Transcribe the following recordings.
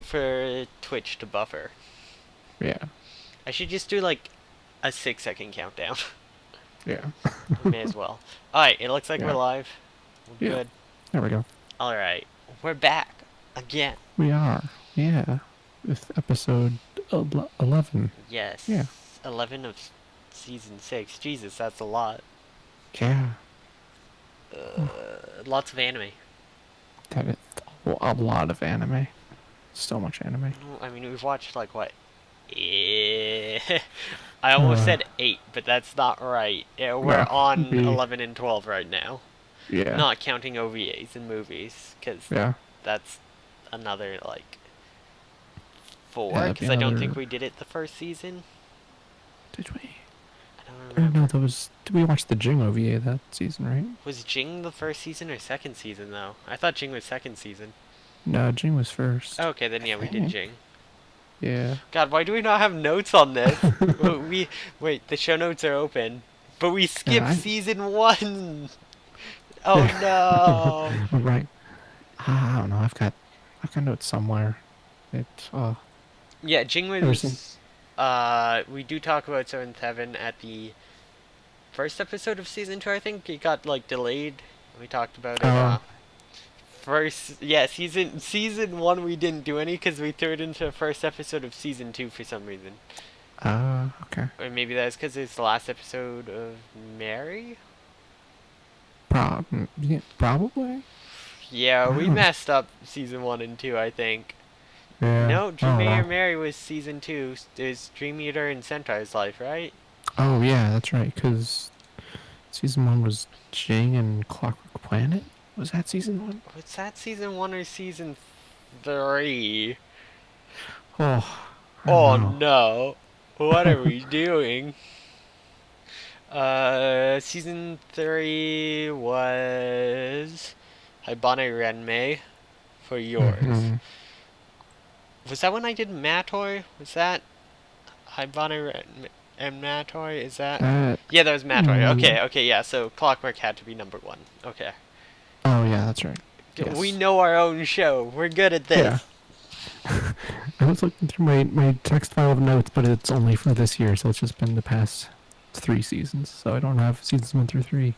for Twitch to buffer. Yeah. I should just do like a 6-second countdown. Yeah. May as well. Alright, it looks like we're Yeah. live. We're Yeah. good. There we go. Alright, we're back. Again. We are. Yeah. With episode 11. Yes. Yeah. 11 of season 6. Jesus, that's a lot. Yeah. Lots of anime. That is a lot of anime. So much anime. I mean, we've watched like what? I almost said 8, but that's not right. Yeah, we're on 11 and 12 right now. Yeah. Not counting OVAs and movies, because that's another, like, 4, because I don't think we did it the first season. Did we? I don't remember. No, that was... Did we watch the Jing OVA that season, right? Was Jing the first season or second season, though? I thought Jing was second season. No, Jing was first. Okay, then yeah, we did Jing. Yeah. God, why do we not have notes on this? Wait, the show notes are open, but we skipped season 1. Oh no! Right. I don't know. I've got notes somewhere. Yeah, Jing was. We do talk about Seventh Heaven at the first episode of season 2. I think it got like delayed. We talked about it. Season 1 we didn't do any because we threw it into the first episode of season 2 for some reason. Okay. Or maybe that's because it's the last episode of Mary? Probably? Yeah, we messed up season 1 and 2, I think. Yeah. No, Dream Eater Mary was season 2. There's Dream Eater and Centaur's Life, right? Oh, yeah, that's right, because season 1 was Jing and Clockwork Planet? Was that season 1? Was that season 1 or season 3? Oh no. What are we doing? Season 3 was Haibane Renmei for yours. Mm-hmm. Was that when I did Matoi? Was that Haibane and Matoi? Is that? Yeah, that was Matoi. Okay, yeah, so Clockwork had to be number 1. Okay. Oh, yeah, that's right. Yes. We know our own show. We're good at this. Yeah. I was looking through my text file of notes, but it's only for this year, so it's just been the past 3 seasons. So I don't have seasons 1 through 3.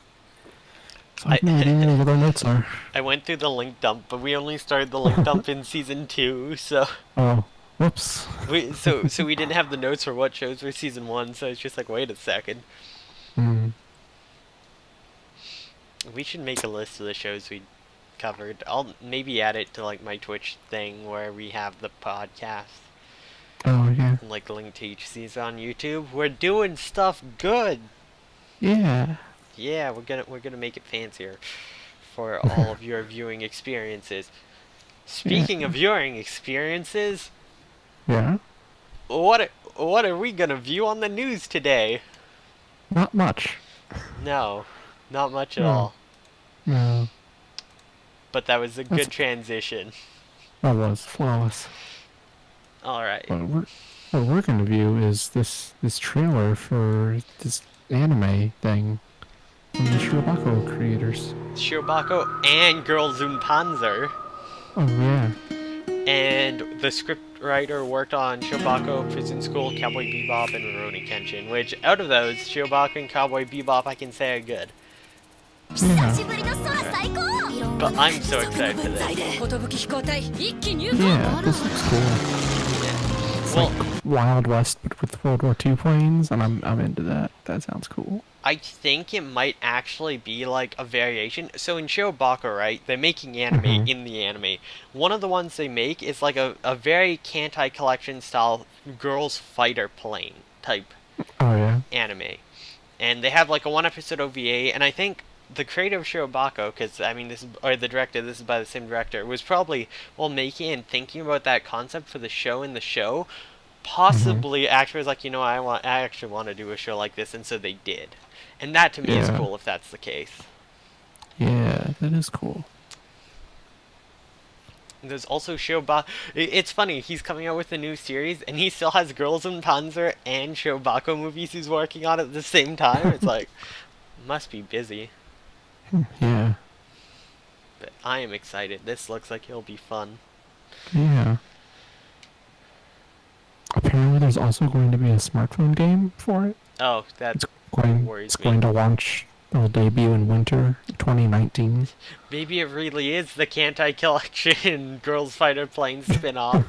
So I have no idea what our notes are. I went through the link dump, but we only started the link dump in season 2, so... Oh, whoops. So we didn't have the notes for what shows were season 1, so it's just like, wait a second. We should make a list of the shows we covered. I'll maybe add it to like my Twitch thing where we have the podcast. Oh yeah. And like link to each season on YouTube. We're doing stuff good. Yeah. Yeah, we're gonna make it fancier for all of your viewing experiences. Speaking of viewing experiences, what are we gonna view on the news today? Not much. No, not much at all. No. But that was a good transition. That was flawless. Alright. What we're going to view is this trailer for this anime thing from the Shirobako creators. Shirobako and Girl Zunpanzer. Oh, yeah. And the script writer worked on Shirobako, Prison School, Cowboy Bebop, and Rurouni Kenshin, which out of those, Shirobako and Cowboy Bebop I can say are good. Yeah. But I'm so excited for this. Yeah, this looks cool. It's like Wild West, but with World War II planes, and I'm into that. That sounds cool. I think it might actually be like a variation. So in Shirobako, right, they're making anime in the anime. One of the ones they make is like a very Kantai collection style girls fighter plane type anime. And they have like a 1-episode OVA, and I think the creator of Shirobako, because I mean this is by the same director, was probably while making and thinking about that concept for the show, possibly actually was like, you know, I actually want to do a show like this, and so they did. And that to me is cool if that's the case. Yeah, that is cool. There's also Shirobako. It's funny, he's coming out with a new series, and he still has Girls in Panzer and Shirobako movies he's working on at the same time. It's like, must be busy. Yeah. But I am excited. This looks like it'll be fun. Yeah. there's also going to be a smartphone game for it. Oh, that It's going worries it's me. going to launch. It'll debut in winter 2019. Maybe it really is the Kantai Collection Girls Fighter Plane spin-off.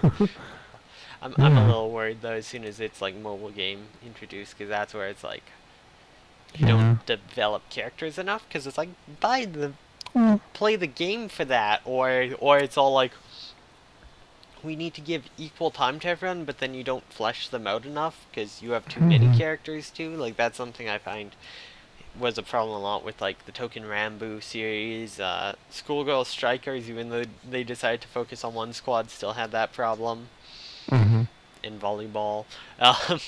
I'm a Yeah, little worried though as soon as it's like mobile game introduced, because that's where it's like you don't yeah. develop characters enough, because it's like buy the Well, play the game for that, or it's all like we need to give equal time to everyone, but then you don't flesh them out enough because you have too many mhm. characters too. Like that's something I find was a problem a lot with like the Token Rambo series. Schoolgirl Strikers, even though they decided to focus on one squad, still had that problem Mhm. in volleyball. Um,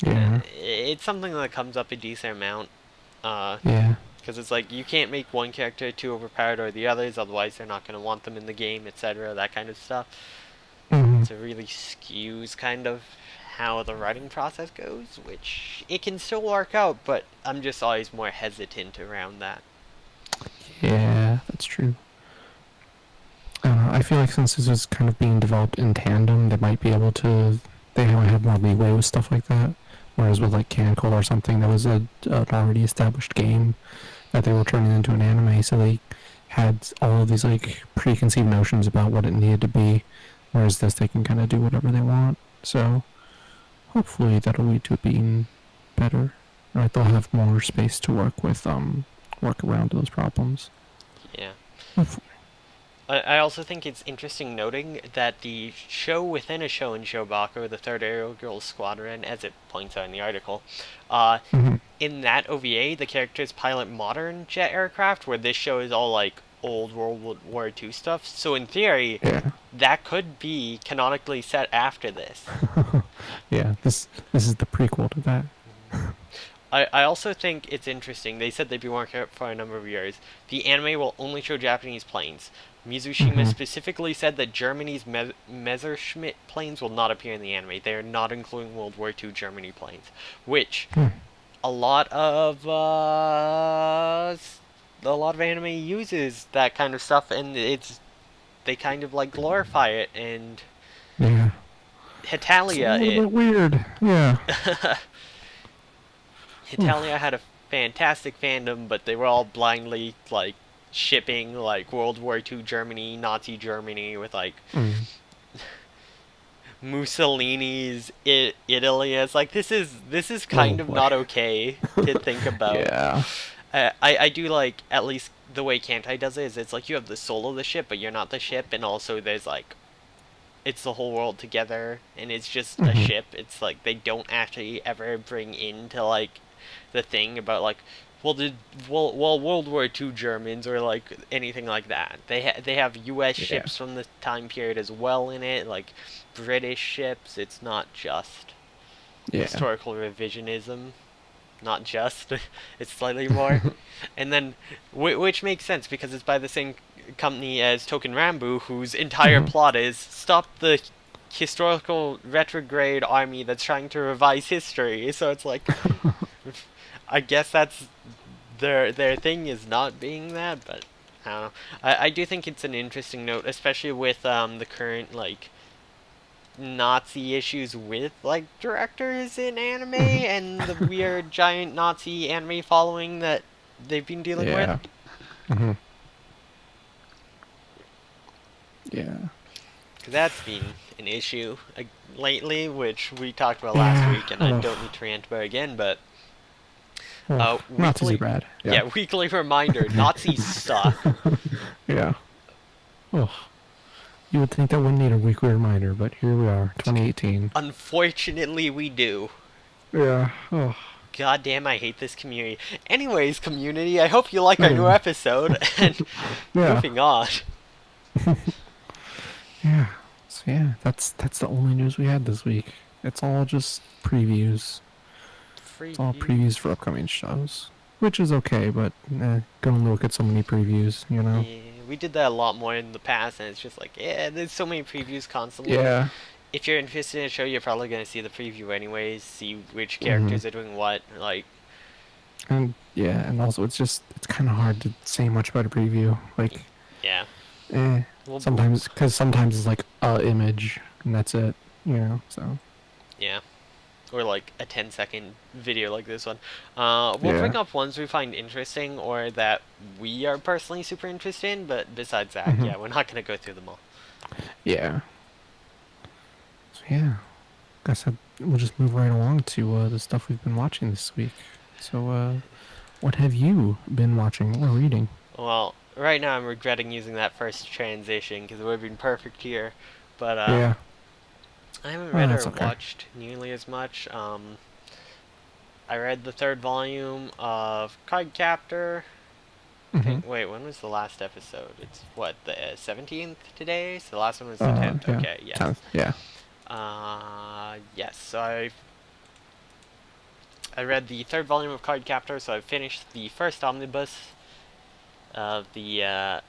Yeah. it's something that comes up a decent amount. Uh, Yeah. because it's like you can't make one character too overpowered or the others, otherwise they're not going to want them in the game, etc. That kind of stuff. Mhm. So it really skews kind of how the writing process goes, which it can still work out, but I'm just always more hesitant around that. Yeah, that's true. I don't know. I feel like since this is kind of being developed in tandem, they might be able to. They might have more leeway with stuff like that. Whereas with like Cancel or something, that was an already established game that they were turning into an anime, so they had all of these like preconceived notions about what it needed to be. Whereas this, they can kind of do whatever they want. So hopefully that'll lead to it being better. Right, they'll have more space to work with, work around those problems. Yeah. Hopefully. I also think it's interesting noting that the show within a show in Shobako, the Third Aerial Girls Squadron, as it points out in the article, uh, Mhm. in that OVA, the characters pilot modern jet aircraft, where this show is all like old World War II stuff. So in theory, Yeah. that could be canonically set after this. Yeah. This is the prequel to that. I also think it's interesting. They said they've been working it for a number of years. The anime will only show Japanese planes. Mizushima Mhm. specifically said that Germany's Messerschmitt planes will not appear in the anime. They are not including World War II Germany planes, which Hmm. a lot of anime uses that kind of stuff, and they kind of like glorify it. And Yeah. It's a Hitalia, little bit weird. Yeah. Hitalia had a fantastic fandom, but they were all blindly like shipping like World War II Germany, Nazi Germany with like Mm. Mussolini's Italy. It's like this is Oh kind of boy. not okay to think about. Yeah. I do like at least the way Kantai does it is it's like you have the soul of the ship, but you're not the ship, and also there's like it's the whole world together, and it's just a Mhm. ship. It's like they don't actually ever bring into like the thing about like World War II Germans or like anything like that. They have U.S. Yeah. ships from the time period as well in it, like British ships. It's not just Yeah. historical revisionism. Not just, it's slightly more, and then which makes sense because it's by the same company as Token Rambo, whose entire Mhm. plot is stop the historical retrograde army that's trying to revise history. So it's like, I guess that's their thing is not being that, but I don't know. I do think it's an interesting note, especially with the current like Nazi issues with like directors in anime Mhm. and the weird giant Nazi anime following that they've been dealing with. Yeah. Mhm. Yeah. Because that's been an issue lately, which we talked about last Yeah. week, and I Oh. don't need to rant about again. But Oh. Nazis are weekly, bad. Yeah. yeah, weekly reminder: Nazis suck. Yeah. Oh. You would think that wouldn't need a weekly reminder, but here we are, 2018. Unfortunately, we do. Yeah. Oh. God damn, I hate this community. Anyways, community, I hope you like our new Anyway. episode. And Yeah. moving on. Yeah. So yeah, that's the only news we had this week. It's all just previews. It's all Freaky. previews for upcoming shows, which is okay, but can only look at so many previews, you know. Yeah, we did that a lot more in the past, and it's just like, yeah, there's so many previews constantly. Yeah. If you're interested in a show, you're probably gonna see the preview anyways, see which Mhm. characters are doing what. Like, And yeah, and also it's kind of hard to say much about a preview. Like, yeah. eh. Well, Sometimes, because sometimes it's like a image and that's it, you know. So yeah. or like a 10-second video like this one. We'll bring Yeah. up ones we find interesting or that we are personally super interested in, but besides that, Hmm. yeah, we're not gonna go through them all. Yeah. So yeah, guess we'll just move right along to the stuff we've been watching this week. So, what have you been watching or reading? Well, right now I'm regretting using that first transition because it would have been perfect here, but Yeah. I haven't Oh, read that's or okay. watched nearly as much. I read the third volume of Card Captor. I Mm-hmm. think. Wait, when was the last episode? It's what, the 17th today. So the last one was the 10th. Yeah. Okay, yes. 10th. Yeah. Yes. So I read the third volume of Card Captor. So I finished the first omnibus of the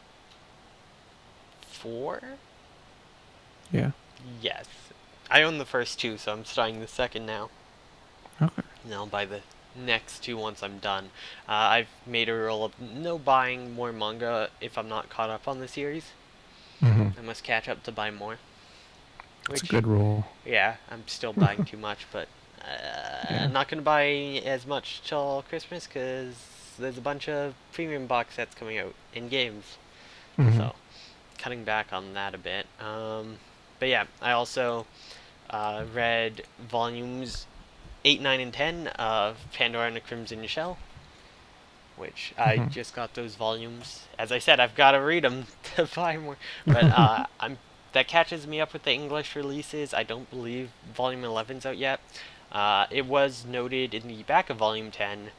four. Yeah. Yes. I own the first two, so I'm starting the second now. Okay. I'll buy the next two once I'm done. I've made a rule of no buying more manga if I'm not caught up on the series. Mm-hmm. I must catch up to buy more. That's a Which, good rule. yeah, I'm still buying too much, but Yeah. I'm not going to buy as much till Christmas because there's a bunch of premium box sets coming out in games. Mm-hmm. So, cutting back on that a bit. But yeah, I also read volumes 8, 9, and 10 of Pandora and the Crimson Shell, which I Mm-hmm. just got those volumes. As I said, I've got to read them to buy more. But I'm that catches me up with the English releases. I don't believe Volume 11's out yet. It was noted in the back of Volume 10.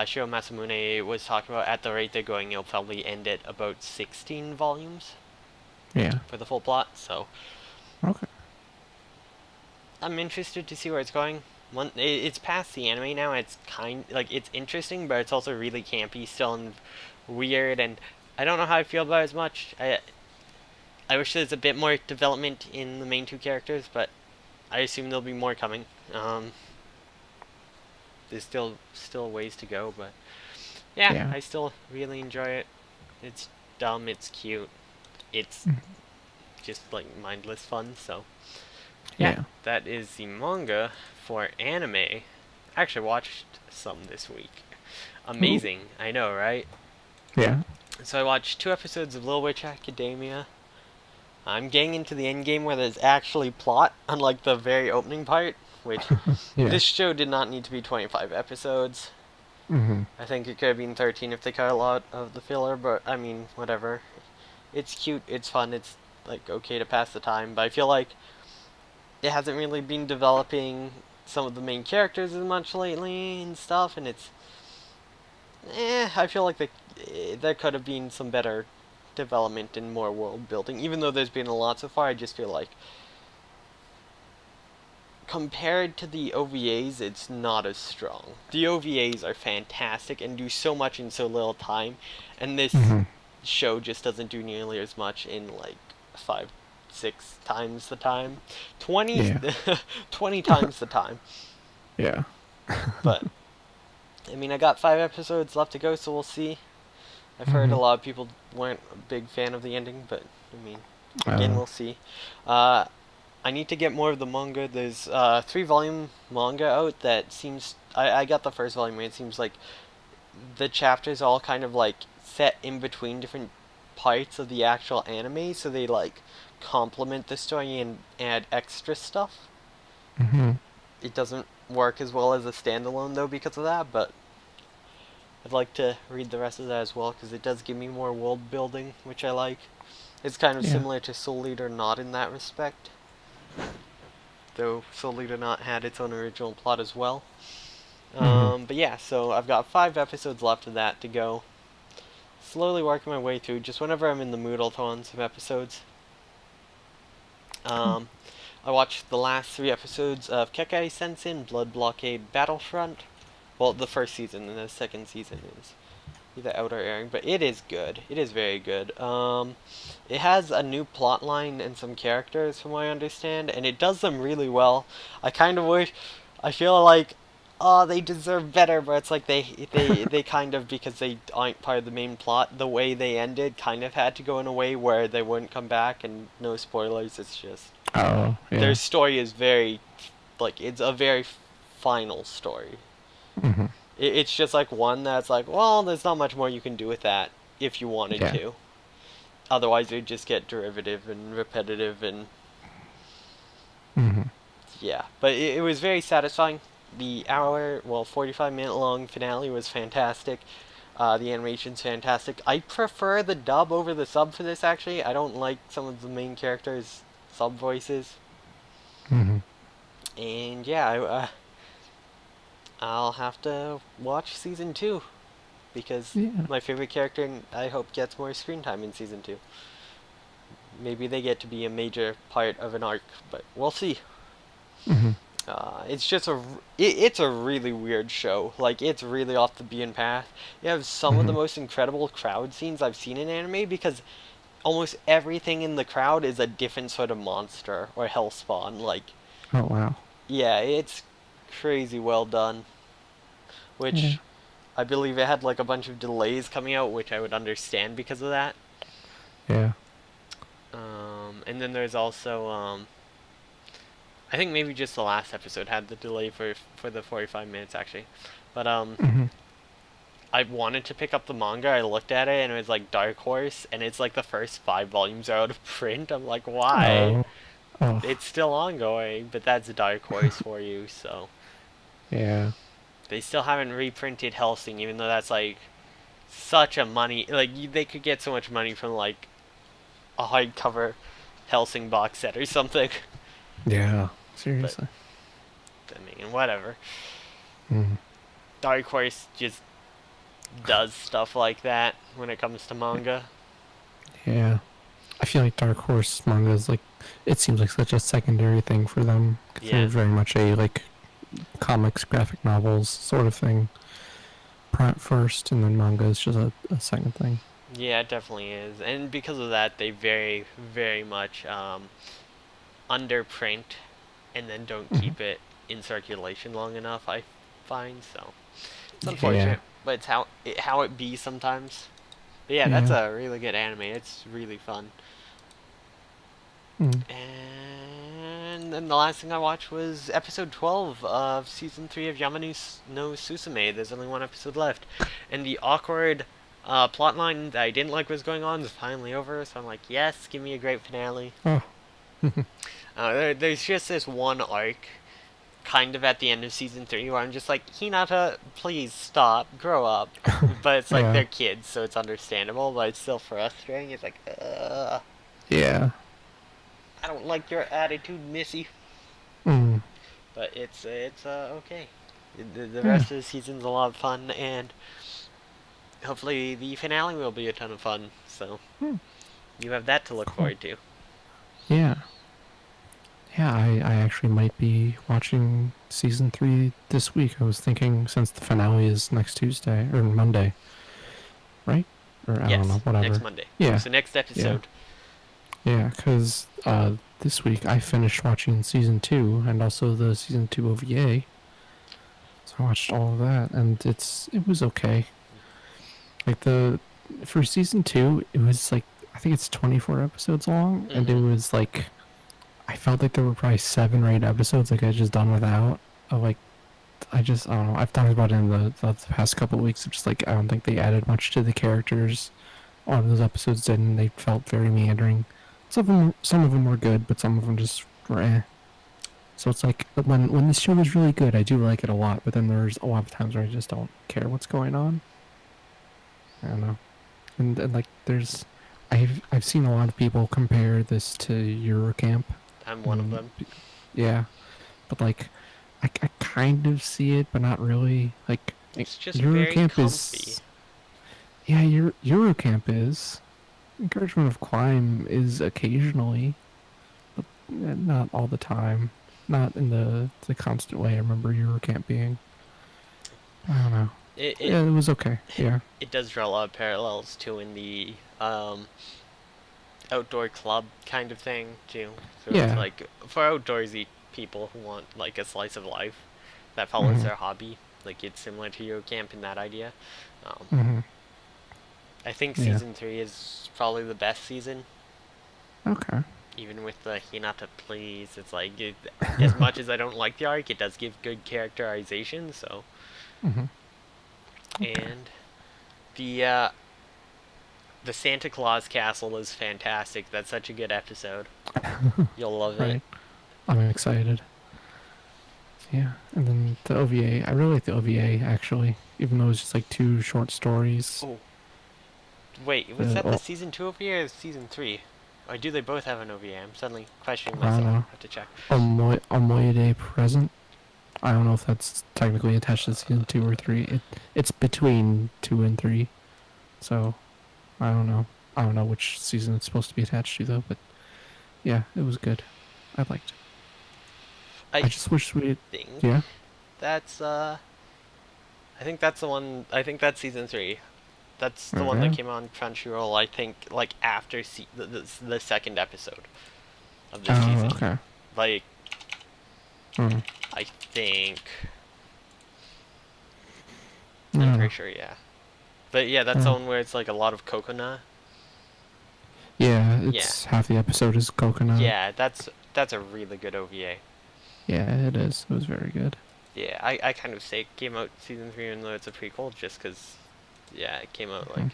Shiro Masamune was talking about at the rate they're going, it'll probably end at about 16 volumes Yeah. for the full plot. So Okay. I'm interested to see where it's going. It's past the anime now. It's it's interesting, but it's also really campy still and weird. And I don't know how I feel about it as much. I wish there's a bit more development in the main two characters, but I assume there'll be more coming. There's still ways to go, but yeah, Yeah. I still really enjoy it. It's dumb. It's cute. It's Mhm. just like mindless fun. So yeah, Yeah. that is the manga for anime. I actually watched some this week. Ooh. Amazing, I know, right? Yeah. So I watched 2 episodes of Little Witch Academia. I'm getting into the end game where there's actually plot, unlike the very opening part, which Yeah. this show did not need to be 25 episodes. Mm-hmm. I think it could have been 13 if they cut a lot of the filler, but I mean, whatever. It's cute, it's fun, it's like okay to pass the time, but I feel like it hasn't really been developing some of the main characters as much lately and stuff, and I feel like there could have been some better development and more world building. Even though there's been a lot so far, I just feel like compared to the OVAs, it's not as strong. The OVAs are fantastic and do so much in so little time, and this Mm-hmm. show just doesn't do nearly as much in like 5, 6 times the time. 20, Yeah. 20 times the time. Yeah. But, I mean, I got 5 episodes left to go, so we'll see. I've heard Mm-hmm. a lot of people weren't a big fan of the ending, but, I mean, again, Uh. we'll see. I need to get more of the manga. There's a 3 volume manga out that seems. I got the first volume, and it seems like the chapters all kind of like set in between different parts of the actual anime, so they like complement the story and add extra stuff. Mm-hmm. It doesn't work as well as a standalone though because of that, but I'd like to read the rest of that as well because it does give me more world building, which I like. It's kind of Yeah. similar to Soul Eater Not in that respect, though Soul Eater Not had its own original plot as well. Mm-hmm. But yeah, so I've got 5 episodes left of that to go. Slowly working my way through. Just whenever I'm in the mood, I'll throw on some episodes. Cool. I watched the last 3 episodes of Kekai Sensen Blood Blockade Battlefront. Well, the first season, and the second season is the outer airing, but it is good. It is very good. It has a new plot line and some characters, from what I understand, and it does them really well. I kind of wish. I feel like, oh, they deserve better, but it's like they kind of, because they aren't part of the main plot. The way they ended kind of had to go in a way where they wouldn't come back, and no spoilers. It's just Oh. their Yeah. story is very, like, it's a very final story. Hmm. It's just like one that's like, well, there's not much more you can do with that if you wanted Yeah. to. Otherwise, it would just get derivative and repetitive, and Hmm. yeah. But it was very satisfying. The hour, well, 45-minute long finale was fantastic. The animation's fantastic. I prefer the dub over the sub for this, actually. I don't like some of the main characters' sub voices. Hmm. And yeah, I'll have to watch season 2 because Yeah. my favorite character, I hope, gets more screen time in season 2. Maybe they get to be a major part of an arc, but we'll see. Hmm. It's just it's a really weird show. Like, it's really off the beaten path. You have some of the Hmm. most incredible crowd scenes I've seen in anime because almost everything in the crowd is a different sort of monster or hellspawn. Like, Oh wow. yeah, it's crazy well done. Yeah. Which I believe it had like a bunch of delays coming out, which I would understand because of that. Yeah. And then there's also I think maybe just the last episode had the delay for the 45 minutes actually. But Hmm. I wanted to pick up the manga. I looked at it and it was like Dark Horse, and it's like the first 5 volumes are out of print. I'm like, why? Oh. Oh. It's still ongoing, but that's Dark Horse for you. So Yeah. they still haven't reprinted Hellsing, even though that's like such a money. Like they could get so much money from like a hardcover Hellsing box set or something. Yeah. But Seriously. I mean, whatever. Hmm. Dark Horse just does stuff like that when it comes to manga. Yeah. I feel like Dark Horse manga is like, it seems like such a secondary thing for them. They're Yeah. very much a like comics, graphic novels sort of thing. First, and then manga is just a second thing. Yeah, it definitely is. And because of that, they very, very much underprint and then don't Hmm. keep it in circulation long enough, I find. So it's Yeah. unfortunate, but it's how it be sometimes. But yeah, that's Yeah. a really good anime. It's really fun. Mm. And then the last thing I watched was episode 12 of season 3 of Yamanu no Susume. There's only one episode left. And the awkward plotline that I didn't like was going on is finally over, so I'm like, yes, give me a great finale. Oh. There's just this one arc, kind of at the end of season 3, where I'm just like, Hinata, please stop, grow up. But it's like Yeah. they're kids, so it's understandable, but it's still frustrating. It's like, Yeah. I don't like your attitude, Missy. Mm. But it's okay. The Yeah. rest of the season's a lot of fun, and hopefully the finale will be a ton of fun. So Mm. you have that to look Cool. forward to. Yeah. Yeah, I actually might be watching season 3 this week. I was thinking since the finale is next Tuesday or Monday, right? Or I don't know, Yes, next whatever. Monday. Yeah. So next Yeah. episode. Yeah, because this week I finished watching season 2 and also the season 2 OVA. So I watched all of that, and it was okay. Like for season 2, it was like I think it's 24 episodes long, and it Mm-hmm. was like I felt like there were probably 7 or 8 episodes like I just done without. Like I don't know. I've talked about it in the past couple of weeks. It's just like I don't think they added much to the characters. A lot of those episodes didn't. They felt very meandering. Some of them were good, but some of them just were eh. So it's like when the show is really good, I do like it a lot. But then there's a lot of times where I just don't care what's going on. I don't know. And like I've seen a lot of people compare this to Eurocamp. I'm one of them. Yeah, but like I kind of see it, but not really. Like It's just very Eurocamp comfy. is yeah, Eurocamp is. Encouragement of climb is occasionally, but not all the time. Not in the constant way I remember Eurocamp being. I don't know. It it Yeah, it was okay. Yeah. it does draw a lot of parallels to in the outdoor club kind of thing too. So it's Yeah. like for outdoorsy people who want like a slice of life that follows Mhm. their hobby. Like it's similar to Eurocamp in that idea. Um, Mhm. I think Yeah. season 3 is probably the best season. Okay. even with the Hinata please, it's like as much as I don't like the arc, it does give good characterization. So, Mm-hmm. Okay. and the Santa Claus Castle is fantastic. That's such a good episode. You'll love it. Right. I'm excited. Yeah. And then the OVA. I really like the OVA actually, even though it's just like two short stories. Oh, wait, was that the season 2 OVA or season 3? Or do they both have an OVA? I'm suddenly questioning I don't myself. know. I have to check. Omoide Present. I don't know if that's technically attached to season 2 or 3. It's between 2 and 3. So I don't know. I don't know which season it's supposed to be attached to though, but yeah, it was good. I liked it. I I just wish we. think Yeah. that's I think that's the one. I think that's season 3. That's the one that Okay. came on Crunchyroll. I think like after the second episode of this Oh, season. okay. Like Hmm. I think I I'm don't pretty know. sure, yeah. But yeah, that's the Oh. one where it's like a lot of coconut. Yeah, Yeah, it's half the episode is coconut. yeah, that's a really good OVA. Yeah, it is. It was very good. Yeah, I kind of say it came out season 3 even though it's a prequel, just because, yeah, it came out like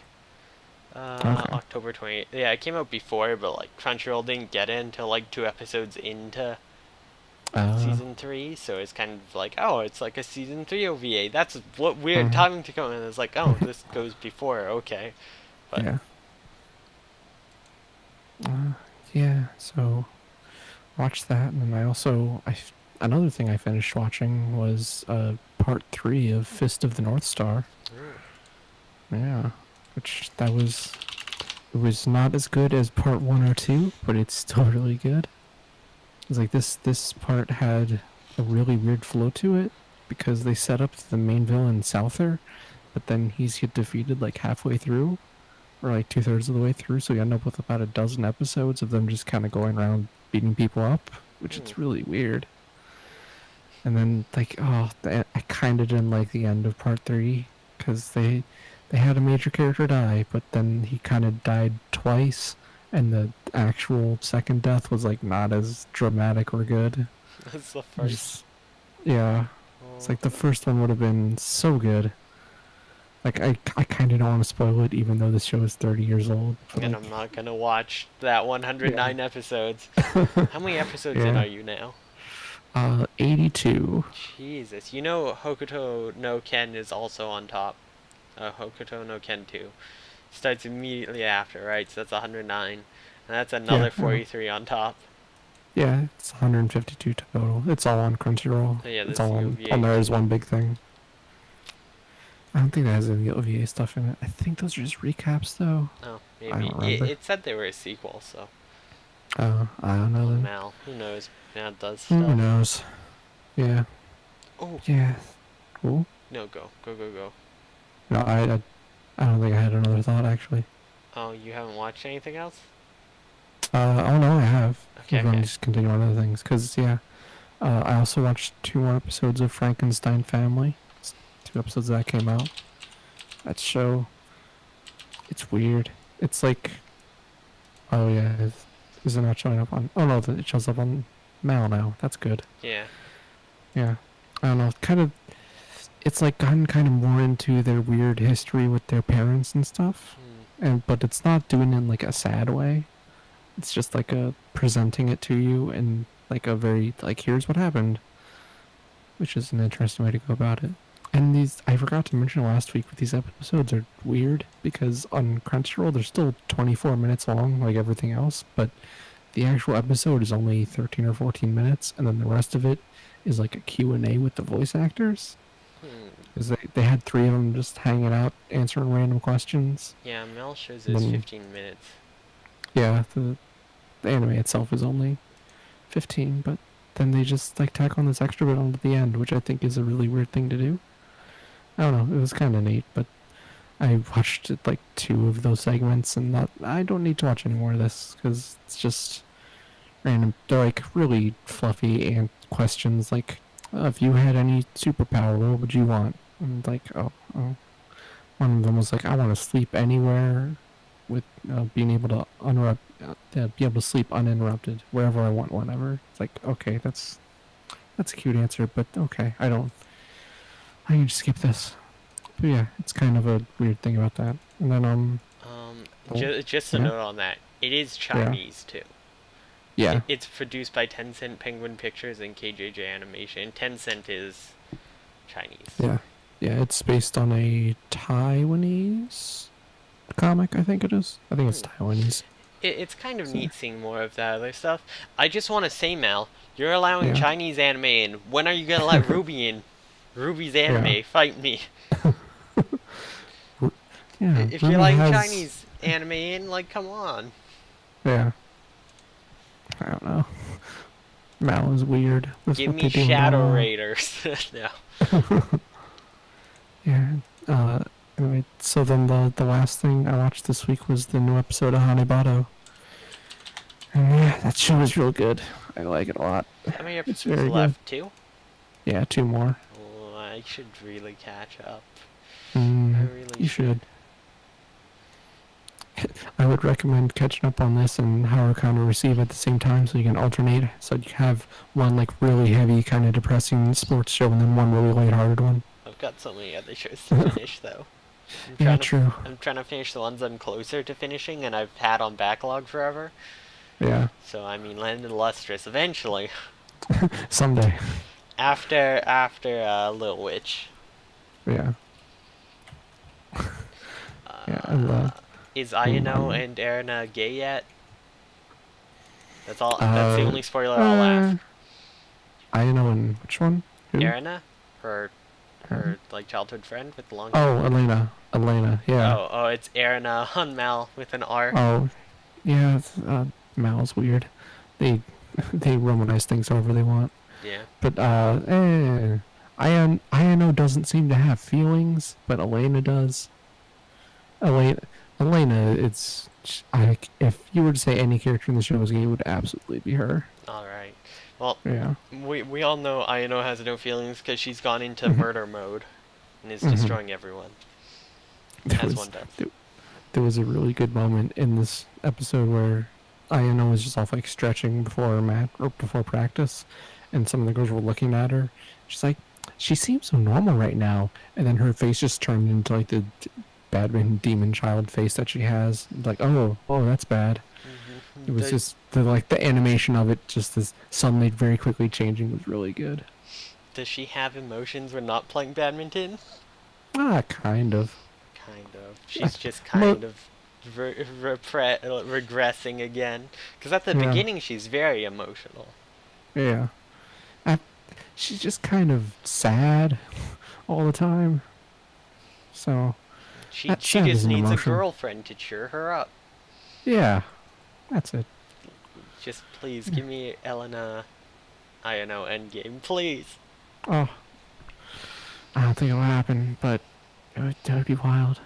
Okay. October 20th. Yeah, it came out before, but like Crunchyroll didn't get it until like 2 episodes into Uh. season 3, so it's kind of like, oh, it's like a season 3 OVA. That's what weird Mhm. timing to come in. It's like, oh, this goes before, okay. But Yeah. Uh, yeah. So watch that, and then another thing I finished watching was part 3 of Fist of the North Star. mm, Yeah, which that was it was not as good as part 1 or 2, but it's still really good. It's like this part had a really weird flow to it because they set up the main villain Souther, but then he's get defeated like halfway through, or like 2/3 of the way through. So you end up with about a dozen episodes of them just kind of going around beating people up, which mm. it's really weird. And then like I kind of didn't like the end of part 3 because they had a major character die, but then he kind of died twice, and the actual second death was like not as dramatic or good. That's the It first. just yeah, it's Oh. like the first one would have been so good. Like I kind of don't want to spoil it, even though this show is 30 years old. But And like I'm not gonna watch that yeah, 109 episodes. How many episodes in yeah. are you now? 82. Jesus. You know Hokuto no Ken is also on top. Hokuto no Ken 2. Starts immediately after, right? So that's 109. And that's Yeah, another I know. 43 on top. Yeah, it's 152 total. It's all on Crunchyroll. So yeah, It's this all is the on OVA. there is one big thing. I don't think that has any OVA stuff in it. I think those are just recaps though. Oh, I maybe. don't It, remember. it said they were a sequel, so. I don't know Oh, then. Mal. Who knows? Mal does Who stuff. knows? Yeah. Oh, Yeah. Cool. no, go. Go, go, go. No, I don't think I had another thought actually. Oh, you haven't watched anything else? Oh no, I have. Okay, We're going to okay. just continue on other things, cause yeah. I also watched 2 more episodes of Frankenstein Family. It's 2 episodes that came out. That show, it's weird. It's like, oh yeah, is it not showing up on? Oh no, it shows up on Mal now. That's good. Yeah. Yeah, I don't know. Kind of, it's like gotten kind of more into their weird history with their parents and stuff, Hmm. but it's not doing it in like a sad way. It's just like a presenting it to you in like a very like here's what happened, which is an interesting way to go about it. And these, I forgot to mention last week, but these episodes are weird because on Crunchyroll they're still 24 minutes long, like everything else, but the actual episode is only 13 or 14 minutes, and then the rest of it is like a Q&A with the voice actors. Hmm. Because they had 3 of them just hanging out answering random questions. Yeah, Mel shows And is then, 15 minutes. yeah, the anime itself is only 15, but then they just like tack on this extra bit onto the end, which I think is a really weird thing to do. I don't know, it was kind of neat, but I watched like 2 of those segments and thought I don't need to watch any more of this because it's just random. They're like really fluffy and questions like, if you had any superpower, what would you want? And like, oh. One of them was like, I want to sleep anywhere. with being able to be able to sleep uninterrupted wherever I want, whenever. It's like, okay, that's a cute answer, but okay, I can just skip this. But yeah, it's kind of a weird thing about that. And then oh, Just a yeah, note on that. It is yeah, Chinese too. yeah, It's produced by Tencent Penguin Pictures and KJJ Animation. Tencent is Chinese. yeah, yeah. It's based on a Taiwanese comic, I think it is. I think it's Hmm. Taiwanese. It's kind of So neat seeing more of that other stuff. I just want to say, Mal, you're allowing yeah, Chinese anime in. When are you gonna let Ruby in? Ruby's yeah, anime, fight me. yeah. If you're Ruby letting has, Chinese anime in, like, come on. yeah. I don't know. Mal is weird with Give what me they do in Shadow drama. Raiders. No. Yeah. Uh. Anyway, so then the last thing I watched this week was the new episode of Hanebado. And yeah, that show is real good. I like it a lot. How many It's episodes very good. left? Two? Yeah, two more. Oh, I should really catch up. I Mm, really you should. should. I would recommend catching up on this and How Kind of Receive at the same time so you can alternate. So you have one like really heavy, kind of depressing sports show and then one really lighthearted one. I've got so many other shows to finish, though. I'm Yeah, trying to true. I'm trying to finish the ones I'm closer to finishing and I've had on backlog forever. Yeah. So I mean, Land of the Lustrous eventually. Someday. After Little Witch. Yeah. Yeah. Uh, is Ayano I'm and Erina gay yet? That's all. That's the uh, only spoiler I'll uh, ask. I know in which one? Who? Erina, her Uh, her like childhood friend with the long hair. oh, Elena. Elena. Yeah. Oh, it's Erina Hunmal with an R. Oh, yeah. Mal's weird. They they romanize things however they want. Yeah. But Ayano doesn't seem to have feelings, but Elena does. Elena, Elena, if you were to say any character in the show is gay, it would absolutely be her. All right. Well, Yeah. we all know Ayano has no feelings because she's gone into Mhm. murder mode and is Mhm. destroying everyone There as was one does. there, there was a really good moment in this episode where Ayano was just off like stretching before mat or before practice, and some of the girls were looking at her. She's like, she seems so normal right now, and then her face just turned into like the badminton demon child face that she has. Like, oh, that's bad. It was Does, just the animation of it, just this suddenly very quickly changing, was really good. does she have emotions when not playing badminton? Ah, kind of. Kind of. She's just Mo- kind of regressing again. Because at the yeah, beginning, she's very emotional. yeah. I, she's just kind of sad all the time. So She that she sad is just an needs a emotion. girlfriend to cheer her up. Yeah, that's it. Just please give me Elena. I don't know Endgame, please. Oh, I don't think it'll happen, but that would be wild.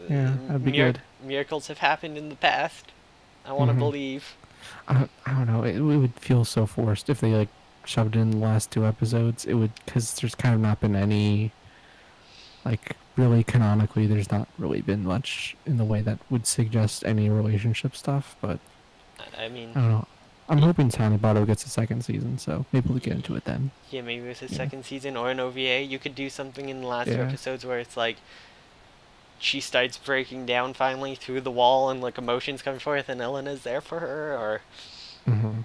Yeah, that'd be good. Miracles have happened in the past. I want to hmm believe. I don't know. It would feel so forced if they like shoved it in the last two episodes. It would, because there's kind of not been any, like, really canonically. There's not really been much in the way that would suggest any relationship stuff. But I mean, I don't know. I'm y- hoping Tiny Botto gets a second season, so maybe we'll get into it then. yeah, maybe with a Yeah. second season or an OVA, you could do something in the last two Yeah. episodes where it's like she starts breaking down finally through the wall and like emotions come forth and Elena's there for her or hmm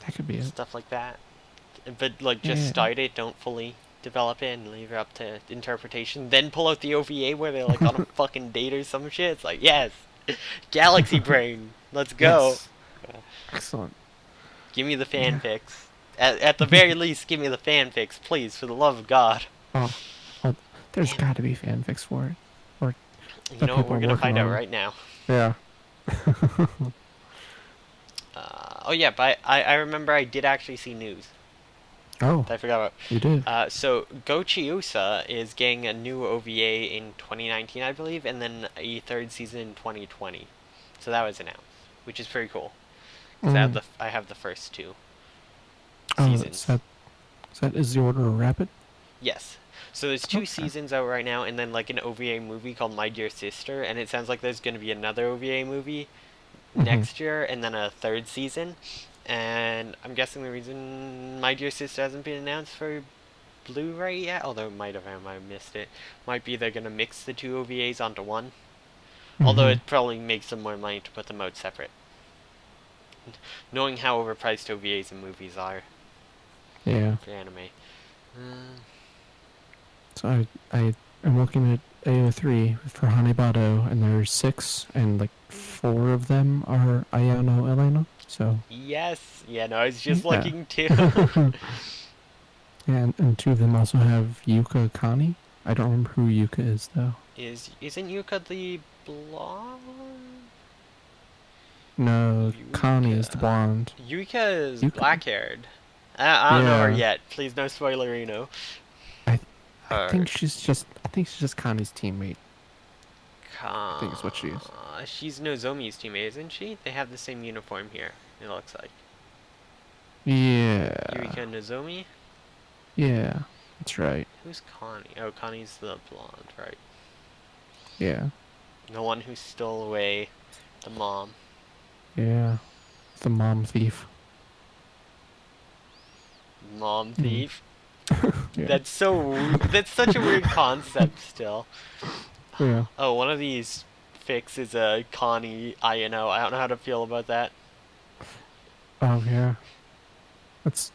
That could be it. stuff like that. But like just Yeah. start it, don't fully develop it and leave it up to interpretation. Then pull out the OVA where they're like on a fucking date or some shit. It's like, yes, Galaxy Brain, let's go. Yes. Excellent. Give me the Yeah. fanfics. At the very least, give me the fanfics, please, for the love of God. Oh, well, there's Damn it. got to be fanfics for it, or You that know what? people We're are gonna working find out on. right now. Yeah. Oh yeah, but I remember I did actually see news Oh, that I forgot about. you did. So Go Chiusa is getting a new OVA in 2019, I believe, and then a third season in 2020. So that was announced, which is pretty cool. Because Mm. I have the first two Oh, seasons. is that is the order of rapid? Yes. So there's two Okay. seasons out right now, and then like an OVA movie called My Dear Sister, and it sounds like there's going to be another OVA movie Mhm. next year, and then a third season. And I'm guessing the reason My Dear Sister hasn't been announced for Blu-ray yet, although it might have, I might have missed it, might be they're gonna mix the two OVAs onto one. Although Mhm. it probably makes them more money to put them out separate, knowing how overpriced OVAs and movies are Yeah. for anime. Mm, So I am looking at AO3 for Hanebado, and there's 6, and like 4 of them are Ayano Elena. So yes, yeah, no, I was just yeah. looking too. And 2 of them also have Yuka Kani. I don't remember who Yuka is though. Isn't Yuka the blonde? No, Kani is the Yuka. blonde. Yuka is Yuka. black haired. I don't know her Yeah. yet. Please no spoilerino. I I Her. think she's just Kani's teammate. I think is what she is. She's Nozomi's teammate, isn't she? They have the same uniform here, it looks like. Yeah. Yurika Nozomi? Yeah. That's right. Who's Connie? Oh, Connie's the blonde, right. Yeah. The one who stole away the mom. Yeah. The mom thief. Mom Mm. thief? Yeah. That's such a weird concept still. Yeah. Oh, one of these fics is a Connie INO. I don't know how to feel about that. Oh yeah. That's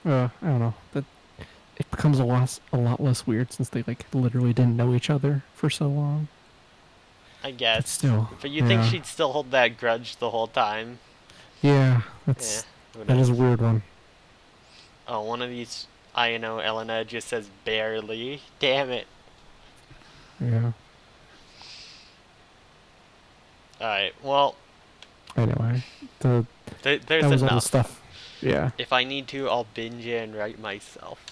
I don't know. That it becomes a lot less weird since they like literally didn't know each other for so long. I But guess. still, But you think yeah. she'd still hold that grudge the whole time? Yeah, Eh, that's who that is a knows? weird one. Oh, one of these INO Elena just says barely. Damn it. Yeah. Alright, well, Anyway, the that there's was all the enough. stuff. Yeah. If I need to, I'll binge it and write myself.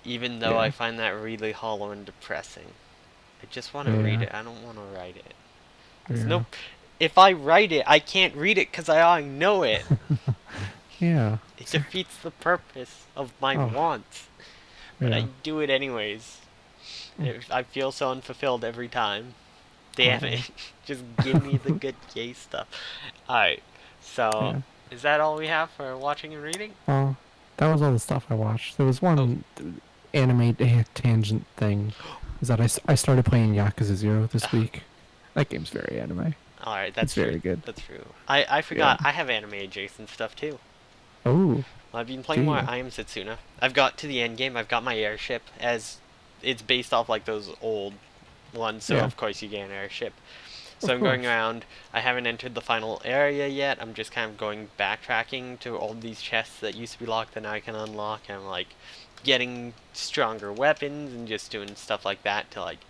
Even though I Yeah. find that really hollow and depressing. I just want to read Yeah. it. I don't want to write it. There's Yeah. no. If I write it, I can't read it because I already know it. Yeah. It Exactly. defeats the purpose of my Oh. wants. But I Yeah. do it anyways. Mm. I feel so unfulfilled every time. Damn Oh. it. Just give me the good gay stuff. Alright, so Yeah. is that all we have for watching and reading? Well, that was all the stuff I watched. There was Oh, one anime tangent thing. Is that I started playing Yakuza 0 this week. That game's very anime. alright, It's that's true. very good. That's true. I Yeah. forgot, I have anime adjacent stuff too. Oh, I've been do playing more you? I Am Setsuna. I've got to the end game, I've got my airship, as it's based off like those old ones, so Yeah, of course you get an airship. So of I'm going course. around. I haven't entered the final area yet. I'm just kind of going backtracking to all these chests that used to be locked that now I can unlock. And I'm like getting stronger weapons and just doing stuff like that to like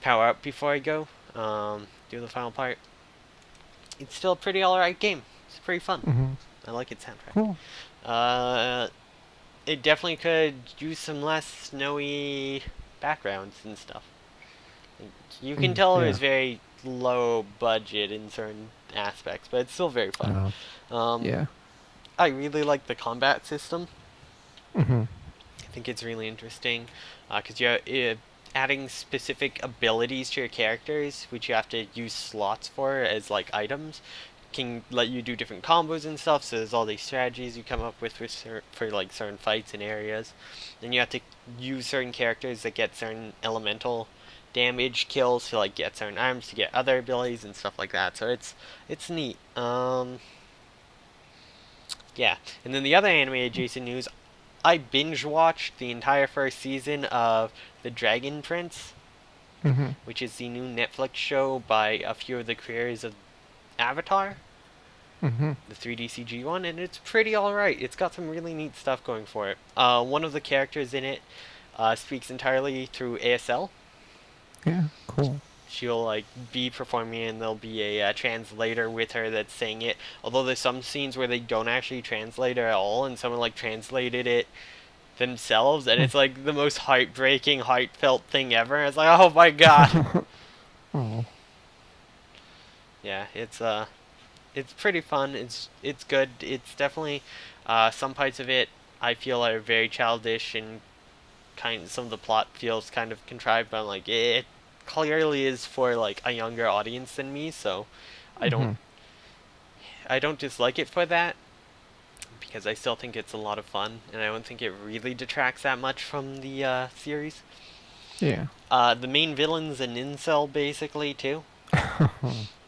power up before I go. Do the final part. It's still a pretty alright game. It's pretty fun. Mhm. I like its soundtrack. Cool. Uh, it definitely could use some less snowy backgrounds and stuff. You can tell it was Yeah. very low budget in certain aspects, but it's still very fun. Uh, Um, yeah. I really like the combat system. Mhm. I think it's really interesting because you're adding specific abilities to your characters, which you have to use slots for as like items. Can let you do different combos and stuff. So there's all these strategies you come up with for like certain fights and areas. Then you have to use certain characters that get certain elemental damage kills to like get certain items to get other abilities and stuff like that. So it's neat. Yeah. And then the other anime adjacent news, I binge watched the entire first season of The Dragon Prince, Mhm. which is the new Netflix show by a few of the creators of Avatar, Mhm. the 3D CG one, and it's pretty alright. It's got some really neat stuff going for it. One of the characters in it speaks entirely through ASL. Yeah. Cool. She'll like be performing and there'll be a translator with her that's saying it. Although there's some scenes where they don't actually translate her at all, and someone like translated it themselves, and Hmm. it's like the most heartbreaking, heartfelt thing ever. It's like, oh my god. Oh. Yeah, it's pretty fun. It's good. It's definitely some parts of it I feel are very childish and some of the plot feels kind of contrived, but I'm like, it clearly is for like a younger audience than me, so I don't Hmm. I don't dislike it for that because I still think it's a lot of fun, and I don't think it really detracts that much from the series. Yeah. The main villain's an incel basically too.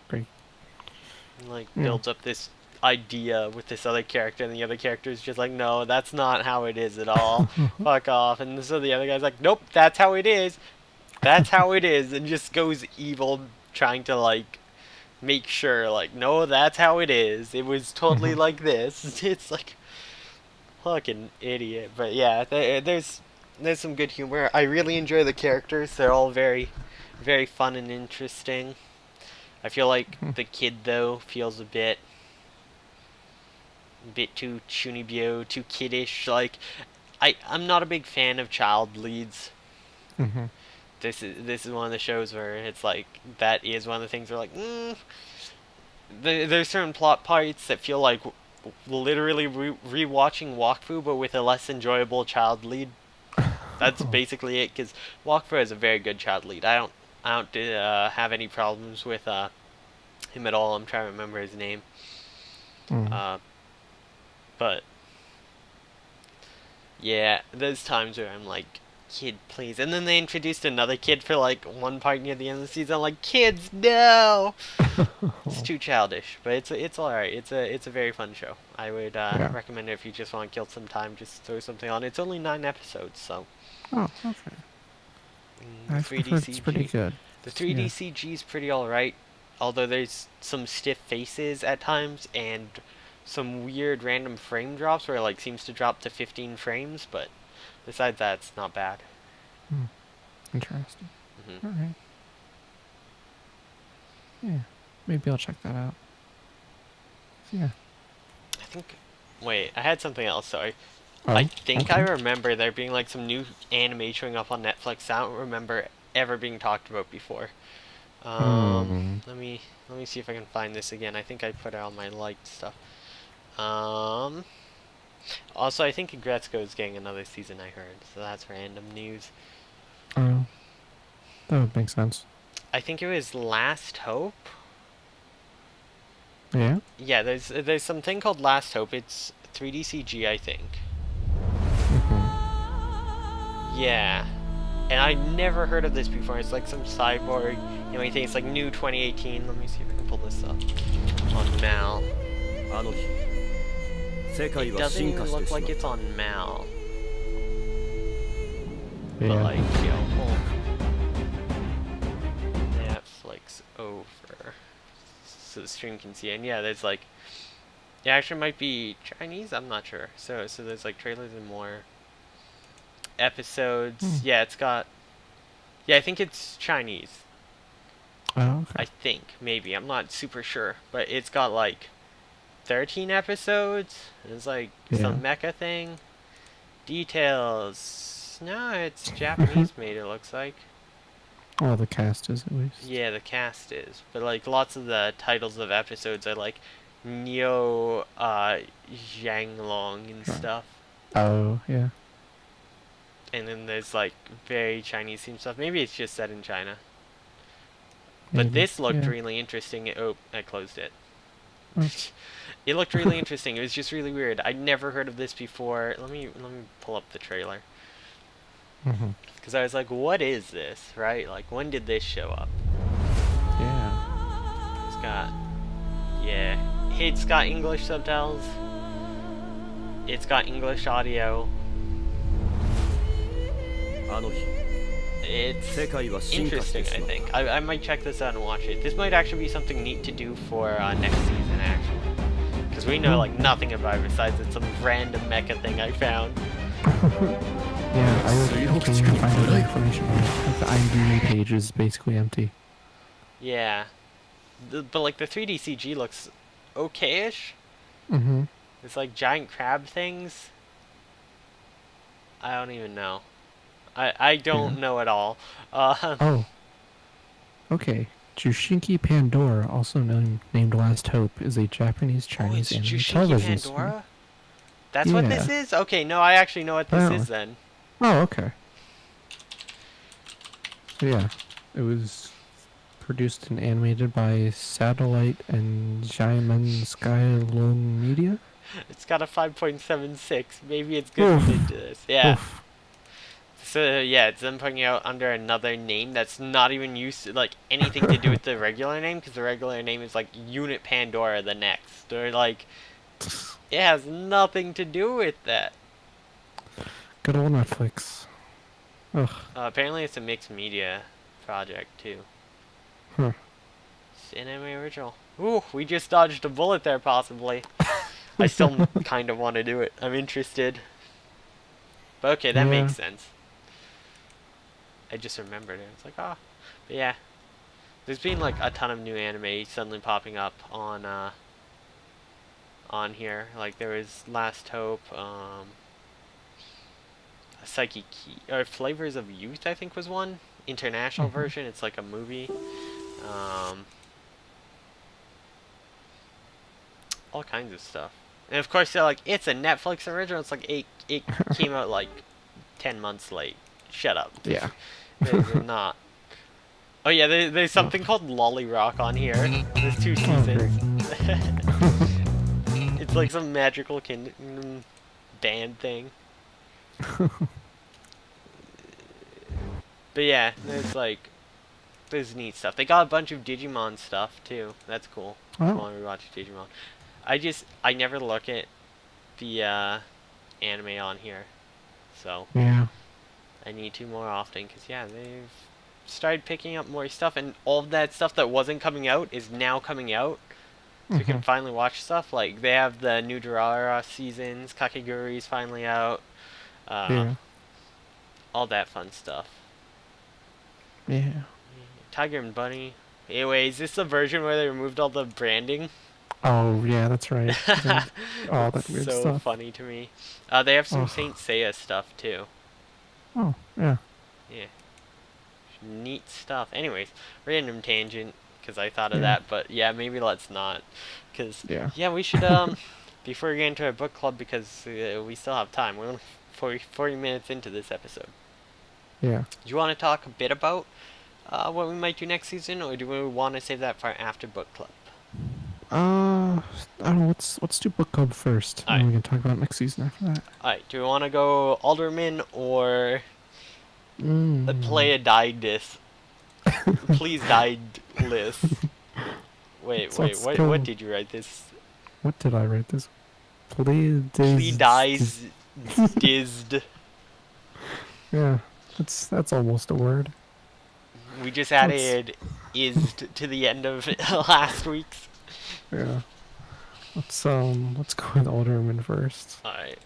Great. Like Yeah. builds up this idea with this other character, and the other character is just like, no, that's not how it is at all. Fuck off. And so the other guy's like, nope, that's how it is. That's how it is, and just goes evil, trying to like make sure, like, no, that's how it is. It was totally Hmm. like this. It's like fucking idiot. But yeah, there's some good humor. I really enjoy the characters. They're all very fun and interesting. I feel like the kid though feels a bit too chunibyo, too kiddish. Like I'm not a big fan of child leads. Hmm. This is one of the shows where it's like that is one of the things where like there's certain plot parts that feel like literally rewatching Wakfu but with a less enjoyable child lead. That's basically it because Wakfu is a very good child lead. I don't have any problems with him at all. I'm trying to remember his name. Mm. Uh, but yeah, there's times where I'm like, kid, please. And then they introduced another kid for like one part near the end of the season. I'm like, kids, no! It's too childish, but it's all right. It's a very fun show. I would Yeah. recommend it if you just want to kill some time. Just throw something on. It's only 9 episodes, so Oh, okay. the I've 3D heard it's pretty CG. good. The Yeah. 3D CG is pretty all right, although there's some stiff faces at times and some weird random frame drops where it like seems to drop to 15 frames. But besides that, it's not bad. Hmm. Interesting. hmm All right. Yeah. Maybe I'll check that out. Yeah. I think. Wait, I had something else. Sorry. I Oh. think I Okay. remember there being like some new anime showing up on Netflix. I don't remember ever being talked about before. Hmm. Let me see if I can find this again. I think I put out my liked stuff. Um, Also, I think Gretzko is getting another season. I heard, so that's random news. Oh, that would make sense. I think it was Last Hope. Yeah. Yeah, there's something called Last Hope. It's 3D CG, I think. Hmm. Yeah, and I never heard of this before. It's like some cyborg, you think it's like new 2018. Let me see if I can pull this up on Mal. あの日世界 It は doesn't 進 even 化して look しまっ like た it's on Mal, but Yeah. like, Netflix over, so the stream can see it. And yeah, there's like, it actually might be Chinese. I'm not sure. So there's like trailers and more episodes. Hmm. Yeah, it's got. Yeah, I think it's Chinese. Oh, I okay. think maybe I'm not super sure, but it's got like 13 episodes. It's like Yeah. some mecha thing. Details. No, it's Japanese made. It looks like. Well, the cast is at least. Yeah, the cast is, but like lots of the titles of episodes are like Neo Zhanglong and Right. stuff. Oh, yeah. And then there's like very Chinese themed stuff. Maybe it's just set in China. But Maybe. this looked Yeah. really interesting. Oh, I closed it. Oh. It looked really interesting. It was just really weird. I'd never heard of this before. Let me pull up the trailer Hmm. because I was like, "What is this?" Right? Like, when did this show up? Yeah. It's got, yeah, it's got English subtitles. It's got English audio. あの日 It's 世界は進化し interesting. てし I まっ think た I might check this out and watch it. This might actually be something neat to do for next season, actually. Because we know like nothing about it besides it's some random mecha thing I found. Yeah, I can't even find any information on it. Like, the IMDb page is basically empty. Yeah, but like the 3D CG looks okay-ish. Mm-hmm. It's like giant crab things. I don't even know. I don't Yeah. know at all. Oh. Okay. Jushinki Pandora, also named Last Hope, is a Japanese-Chinese it's anime Jushinki television series. Pandora? That's what this Yeah. is? Okay, no, I actually know what this Oh. is then. Oh, okay. Yeah, it was produced and animated by Satellite and Jaimin Skylone Media. It's got a 5.76. Maybe it's good we did Oof, this. Yeah. oof. So yeah, it's them putting out under another name that's not even used to like anything to do with the regular name, because the regular name is like Unit Pandora the next. Or like it has nothing to do with that. Good old Netflix. Ugh. Apparently it's a mixed media project too. Huh. It's an anime original. Ooh, we just dodged a bullet there possibly. I still kind of want to do it. I'm interested. But okay, that Yeah. makes sense. I just remembered it. It's like, ah. But yeah. There's been like a ton of new anime suddenly popping up on here. Like there was Last Hope, Psyche Key, or Flavors of Youth I think was one. International version, it's like a movie. All kinds of stuff. And of course they're like, it's a Netflix original. It's like it came out like 10 months late. Shut up. Yeah. They're not. Oh yeah, there's something called Lolly Rock on here. There's 2 Oh, seasons. It's like some magical band thing. But yeah, there's neat stuff. They got a bunch of Digimon stuff too. That's cool. If you Oh. want to rewatch Digimon. I never look at the anime on here, so Yeah. I need to more often. Cause yeah, they've started picking up more stuff, and all of that stuff that wasn't coming out is now coming out. So we can finally watch stuff. Like they have the new Durara seasons. Kakeguri's finally out. Yeah. All that fun stuff. Yeah. Tiger and Bunny. Anyway, is this the version where they removed all the branding? Oh, yeah, that's right. All that weird so stuff. funny to me. They have some Ugh. Saint Seiya stuff too. Oh, yeah. Yeah. Neat stuff. Anyways, random tangent because I thought of Yeah. that, but yeah, maybe let's not. Because Yeah. we should before we get into our book club, because we still have time. We're only 40 minutes into this episode. Yeah. Do you want to talk a bit about what we might do next season, or do we want to save that for after book club? I don't know. Let's do book club first, and then we can talk about next season after that. Alright, do we want to go Alderman or play a died list? Please died list. Wait, So let's what go- did you write this? What did I write this? Please dies dizzed. Yeah, that's almost a word. We just added is to the end of last week's. Yeah. Let's go with Alderman first. Alright.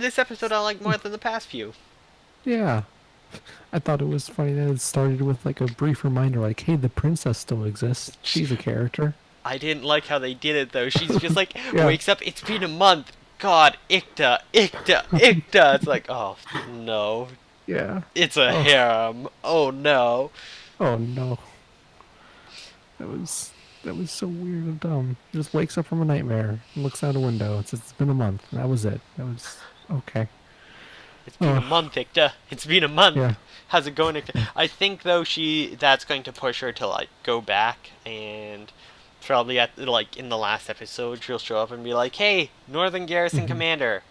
This episode I like more than the past few. Yeah. I thought it was funny that it started with like a brief reminder, like, hey, the princess still exists. She's a character. I didn't like how they did it though. She's just like Yeah. wakes up. It's been a month. God, Ikta. It's like, oh no, Yeah. it's a harem. Oh no. Oh no. That was so weird and dumb. He just wakes up from a nightmare and looks out a window and says it's been a month. And that was it. That was okay. It's been a month, Ikta. It's been a month. Yeah. How's it going, Ikta? I think though that's going to push her to like go back, and probably at like in the last episode she'll show up and be like, "Hey, Northern Garrison Commander,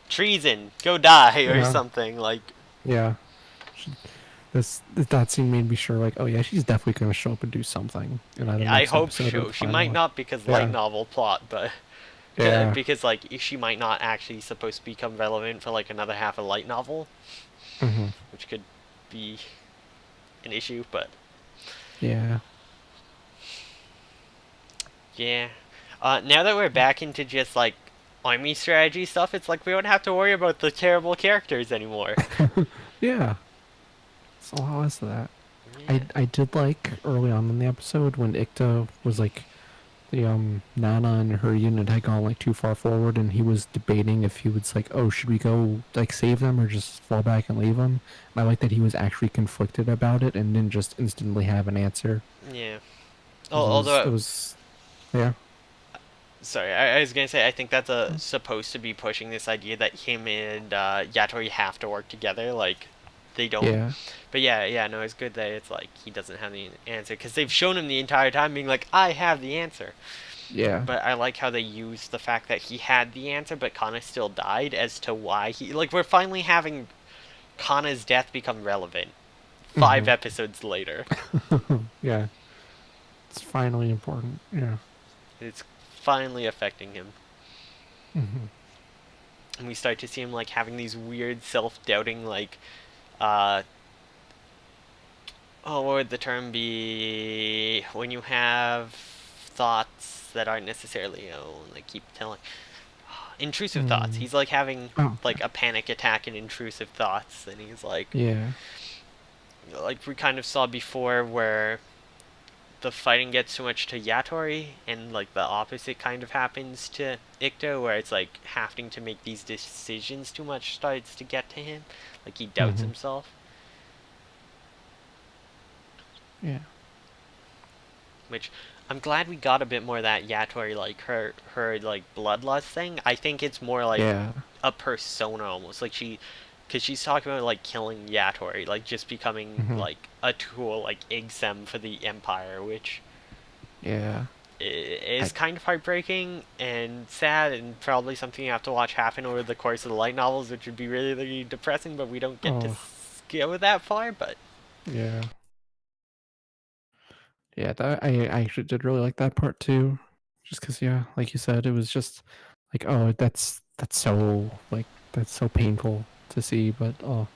treason, go die," or Yeah. something like. Yeah. That scene made me sure, like, oh yeah, she's definitely gonna show up and do something. And I hope so. She might not because light novel plot, but Yeah. because like she might not actually supposed to become relevant for like another half of light novel, Mm-hmm. which could be an issue. But Yeah. yeah, now that we're back into just like army strategy stuff, it's like we don't have to worry about the terrible characters anymore. Yeah. So how was that? Yeah. I did like early on in the episode when Ikta was like the Nana and her unit had gone like too far forward, and he was debating if he was like, oh, should we go like save them or just fall back and leave them? And I like that he was actually conflicted about it and didn't just instantly have an answer. Yeah. It was yeah. Sorry, I was gonna say I think that's supposed to be pushing this idea that him and Yatori have to work together. Like, they don't. Yeah. But yeah, no, it's good that it's like he doesn't have the answer because they've shown him the entire time being like, I have the answer. Yeah. But I like how they use the fact that he had the answer, but Kana still died as to why he like. We're finally having Kana's death become relevant 5 episodes later. Yeah. It's finally important. Yeah. It's finally affecting him. Mm-hmm. And we start to see him like having these weird self-doubting like what would the term be when you have thoughts that aren't necessarily like keep telling intrusive thoughts. He's like having like a panic attack and intrusive thoughts, and he's like Yeah. like we kind of saw before where the fighting gets too much to Yatori, and like the opposite kind of happens to Ikto, where it's like having to make these decisions too much starts to get to him. Like he doubts himself. Yeah. Which I'm glad we got a bit more of that Yatori, like her like bloodlust thing. I think it's more like a persona almost, like because she's talking about like killing Yatori, like just becoming like a tool, like Igsem for the Empire, which is kind of heartbreaking and sad, and probably something you have to watch happen over the course of the light novels, which would be really, really depressing. But we don't get to go that far. But yeah. Yeah, I actually did really like that part too, just because like you said, it was just like, oh, that's so like that's so painful to see, but it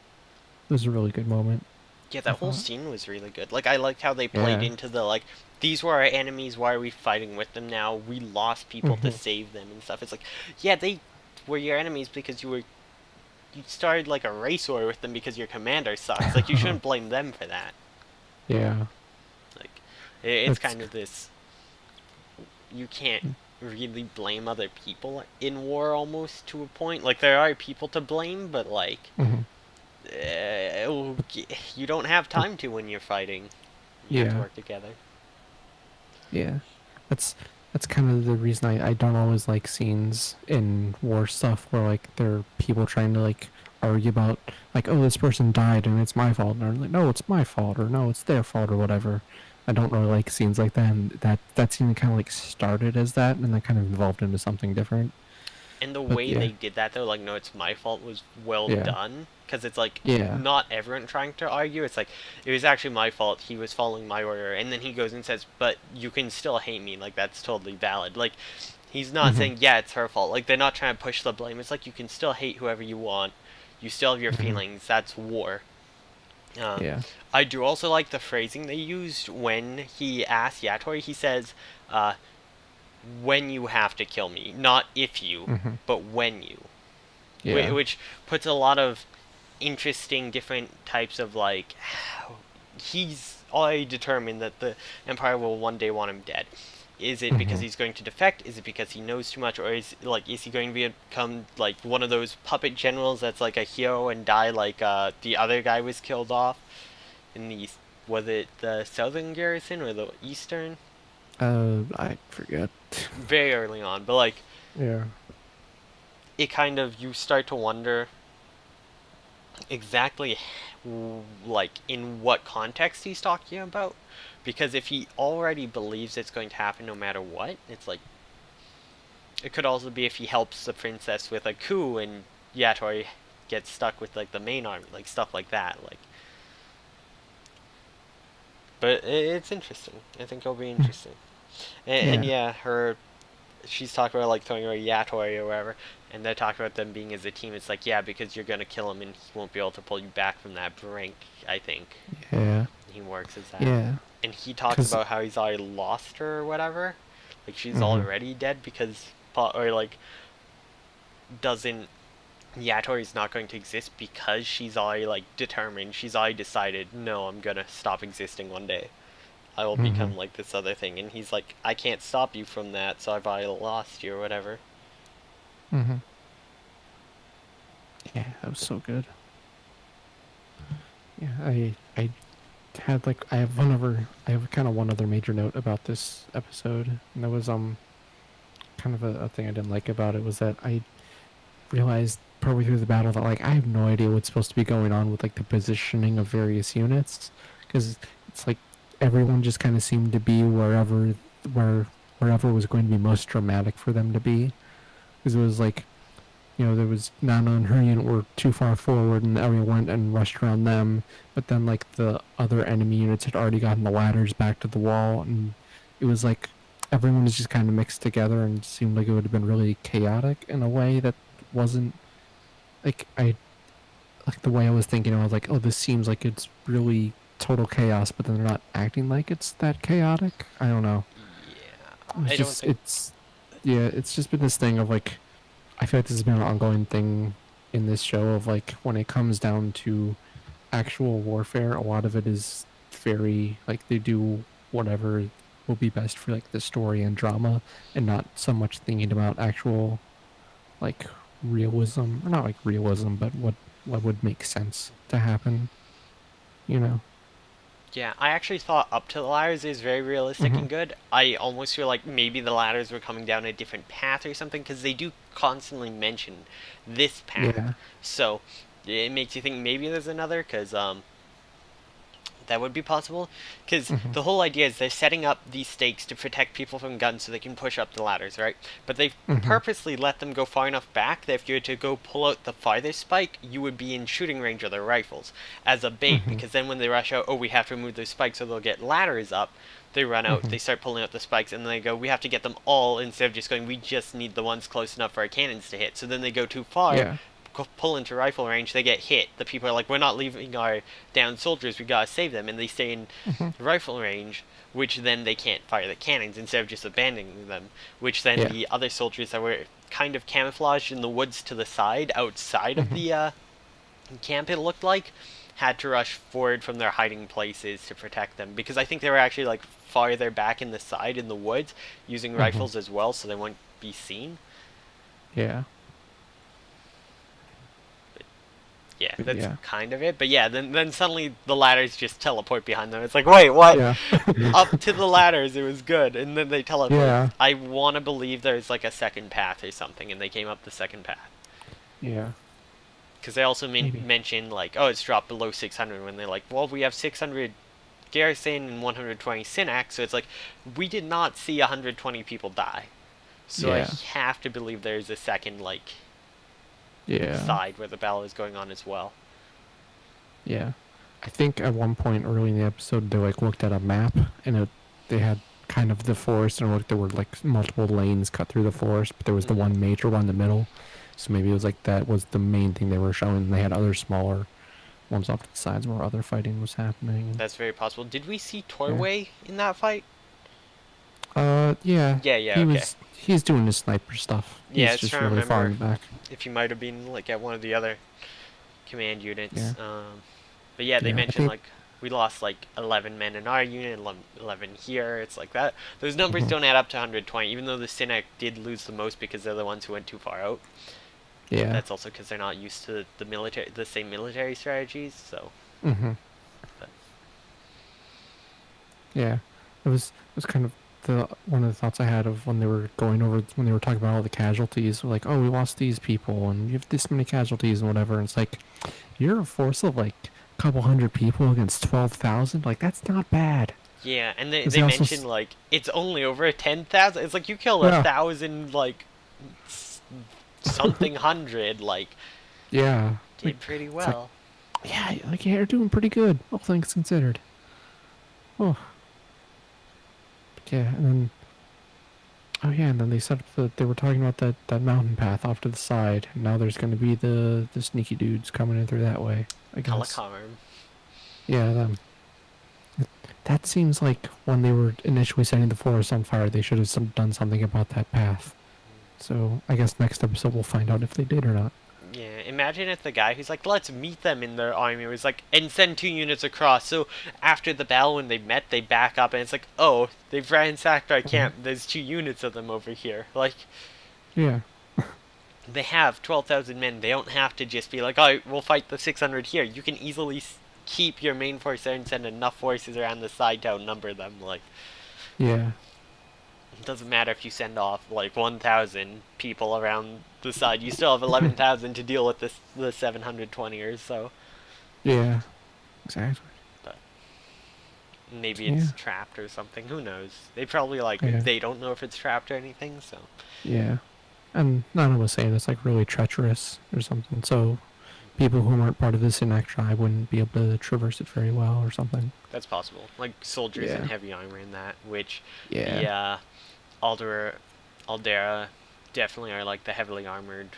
was a really good moment. Yeah, that whole scene was really good. Like, I liked how they played into the, like, these were our enemies, why are we fighting with them now? We lost people to save them and stuff. It's like, yeah, they were your enemies because you started, like, a race war with them because your commander sucks. Like, you shouldn't blame them for that. Yeah. Like, it's kind of this, you can't really blame other people in war almost to a point. Like, there are people to blame, but, like... you don't have time to when you're fighting. You have to work together. Yeah. That's kind of the reason I don't always like scenes in war stuff where like there are people trying to like argue about like, oh, this person died and it's my fault, or like, no, it's my fault, or no, it's their fault, or whatever. I don't really like scenes like that, and that scene kind of like started as that and then kind of evolved into something different. And the way they did that, though, like, no, it's my fault, was well done. Because it's like, not everyone trying to argue. It's like, it was actually my fault. He was following my order. And then he goes and says, but you can still hate me. Like, that's totally valid. Like, he's not saying, yeah, it's her fault. Like, they're not trying to push the blame. It's like, you can still hate whoever you want. You still have your feelings. That's war. I do also like the phrasing they used when he asked Yatori. He says, when you have to kill me, not if you, but when you. Which puts a lot of interesting different types of like, he's already determined that the Empire will one day want him dead. Is it because he's going to defect? Is it because he knows too much? Or is he going to become like one of those puppet generals that's like a hero and die like the other guy was killed off in the, was it the southern garrison or the eastern? I forget. Very early on, but like, it kind of, you start to wonder exactly like in what context he's talking about, because if he already believes it's going to happen no matter what, it's like, it could also be if he helps the princess with a coup and Yatori gets stuck with like the main army, like stuff like that, like. But it's interesting. I think it'll be interesting. And she's talking about like throwing away Yatori or whatever, and they're talking about them being as a team. It's like, yeah, because you're gonna kill him and he won't be able to pull you back from that brink, I think. Yeah. He works as that. Yeah. And he talks about how he's already lost her or whatever. Like she's already dead because, or like, doesn't, Yatori's not going to exist because she's already like determined. She's already decided, no, I'm gonna stop existing one day. I will become like this other thing. And he's like, I can't stop you from that, so I've already lost you or whatever. Yeah, that was so good. Yeah, I had like, I have kind of one other major note about this episode, and that was kind of a thing I didn't like about it was that realized probably through the battle that like I have no idea what's supposed to be going on with like the positioning of various units, because it's like everyone just kind of seemed to be wherever was going to be most dramatic for them to be, because it was like, there was Nana and her unit were too far forward, and everyone went and rushed around them. But then, like, the other enemy units had already gotten the ladders back to the wall, and it was like everyone was just kind of mixed together, and it seemed like it would have been really chaotic in a way that wasn't like the way I was thinking. I was like, oh, this seems like it's really total chaos, but then they're not acting like it's that chaotic. I don't know. Yeah, I don't think... It's just been this thing of like, I feel like this has been an ongoing thing in this show of like, when it comes down to actual warfare, a lot of it is very like they do whatever will be best for like the story and drama, and not so much thinking about actual like realism, or not like realism, but what would make sense to happen, you know? Yeah, I actually thought up to the ladders is very realistic and good. I almost feel like maybe the ladders were coming down a different path or something, because they do constantly mention this path. Yeah. So it makes you think maybe there's another, because that would be possible. Because the whole idea is they're setting up these stakes to protect people from guns so they can push up the ladders, right? But they've purposely let them go far enough back that if you were to go pull out the farthest spike, you would be in shooting range of their rifles as a bait, because then when they rush out, oh, we have to remove those spikes so they'll get ladders up, they run out, they start pulling out the spikes, and then they go, we have to get them all, instead of just going, we just need the ones close enough for our cannons to hit. So then they go too far, Yeah. pull into rifle range, they get hit. The people are like, we're not leaving our down soldiers, we gotta save them, and they stay in rifle range, which then they can't fire the cannons instead of just abandoning them, which then the other soldiers that were kind of camouflaged in the woods to the side, outside of the camp, it looked like, had to rush forward from their hiding places to protect them, because I think they were actually like farther back in the side in the woods using rifles as well, so they wouldn't be seen. Yeah. Yeah, that's kind of it. But yeah, then suddenly the ladders just teleport behind them. It's like, wait, what? Yeah. Up to the ladders, it was good. And then they teleport. Yeah. I want to believe there's like a second path or something, and they came up the second path. Yeah. Because they also mentioned, like, oh, it's dropped below 600, when they're like, well, we have 600 garrison and 120 Synax, so it's like, we did not see 120 people die. So I have to believe there's a second, like... side where the battle is going on as well. Yeah. I think at one point early in the episode they like looked at a map, and they had kind of the forest, and there were like multiple lanes cut through the forest, but there was the one major one in the middle. So maybe it was like that was the main thing they were showing, and they had other smaller ones off to the sides where other fighting was happening. That's very possible. Did we see Torway in that fight? Yeah. Yeah, He's doing his sniper stuff. Yeah, he's just really far back. If he might have been like at one of the other command units. Yeah. But yeah, they mentioned like we lost like 11 men in our unit, 11 here. It's like that. Those numbers don't add up to 120, even though the Synac did lose the most because they're the ones who went too far out. Yeah. That's also because they're not used to the same military strategies. So. But. Yeah, it was kind of one of the thoughts I had of when they were talking about all the casualties, like, oh, we lost these people and you have this many casualties and whatever, and it's like, you're a force of like a couple hundred people against 12,000, like that's not bad. Yeah, and they mentioned like it's only over 10,000. It's like you killed 1,000 like something hundred, like did pretty well. Like, you're doing pretty good, all things considered. Oh. Yeah, and then they said that they were talking about that mountain path off to the side. And now there's going to be the sneaky dudes coming in through that way, I guess. Kalakarm. Yeah, them. That seems like when they were initially setting the forest on fire, they should have done something about that path. So I guess next episode we'll find out if they did or not. Yeah, imagine if the guy who's like, let's meet them in their army, was like, and send 2 units across. So after the battle, when they met, they back up, and it's like, oh, they've ransacked our camp. There's 2 units of them over here. Like, yeah, they have 12,000 men. They don't have to just be like, oh, we'll fight the 600 here. You can easily keep your main force there and send enough forces around the side to outnumber them. Like, yeah. doesn't matter if you send off like 1,000 people around the side. You still have 11,000 to deal with the 720 or so. Yeah, exactly. But maybe Yeah. it's trapped or something. Who knows? They probably like Yeah. they don't know if it's trapped or anything. So Yeah. And Nana was saying it's like really treacherous or something. So people who aren't part of the Sinak tribe wouldn't be able to traverse it very well or something. that's possible. Like soldiers in Yeah. heavy armor in that, which Yeah. the Aldera definitely are like the heavily armored.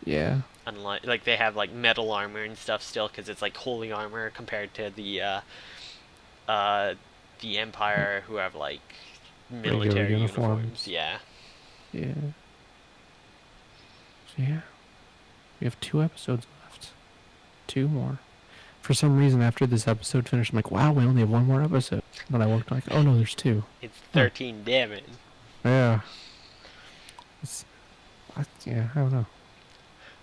Yeah. Unlike like they have like metal armor and stuff still because it's like holy armor compared to the Empire who have like Regular military uniforms. uniforms. Yeah. Yeah. So yeah. We have 2 episodes left. 2 more. For some reason, after this episode finished, I'm like, wow, we only have 1 more episode. Then I looked like, oh no, there's 2. It's 13, damn it. Yeah. Yeah, I don't know.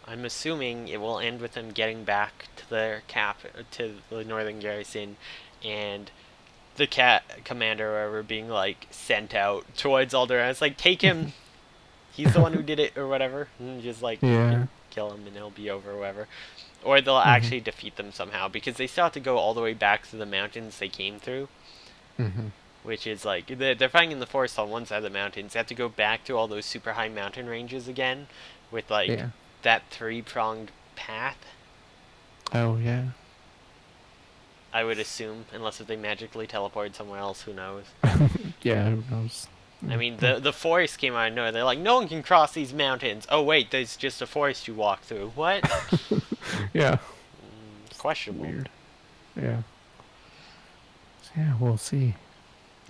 I'm assuming it will end with them getting back to their to the northern garrison, and the commander or whatever being like sent out towards Alderaan. It's like, take him. He's the one who did it or whatever. And just like Yeah. kill him and it'll be over or whatever. Or they'll actually defeat them somehow because they still have to go all the way back to the mountains they came through. Mm-hmm. Which is like they're fighting in the forest on one side of the mountains. They have to go back to all those super high mountain ranges again with like Yeah. that 3-pronged path. Oh, yeah. I would assume, unless if they magically teleport somewhere else, who knows? Yeah, who knows? I mean, the forest came out of nowhere. They're like, no one can cross these mountains. Oh wait, there's just a forest you walk through. What? Yeah. Questionable. Weird. Yeah. So, yeah, we'll see.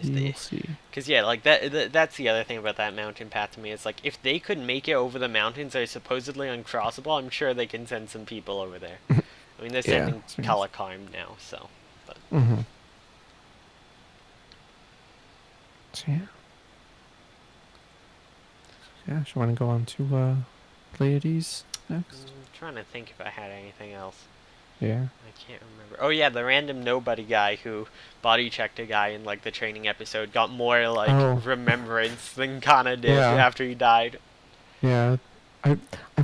We'll see. Because yeah, like that's the other thing about that mountain path to me. It's like if they could make it over the mountains that are supposedly uncrossable, I'm sure they can send some people over there. I mean, they're Yeah, sending so yes. Kalakarm now, so. But Mm-hmm. So, yeah. Yeah, so want to go on to Pleiades next? I'm trying to think if I had anything else. Yeah. I can't remember. Oh yeah, the random nobody guy who body checked a guy in like the training episode got more like remembrance than Kana did after he died. Yeah. I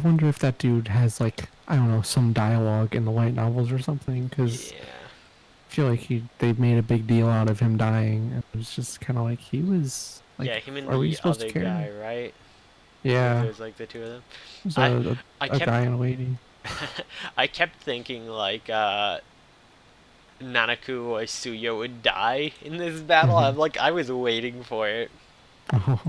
wonder if that dude has like, I don't know, some dialogue in the light novels or something, because Yeah. I feel like they made a big deal out of him dying. And it was just kind of like he was like, Yeah, him and are we the supposed other to care? guy, right? Yeah. There's like the two of them. There's I a kept guy and a lady. I kept thinking like Nanaku or Suya would die in this battle. Mhm. I'm like, I was waiting for it. Oh.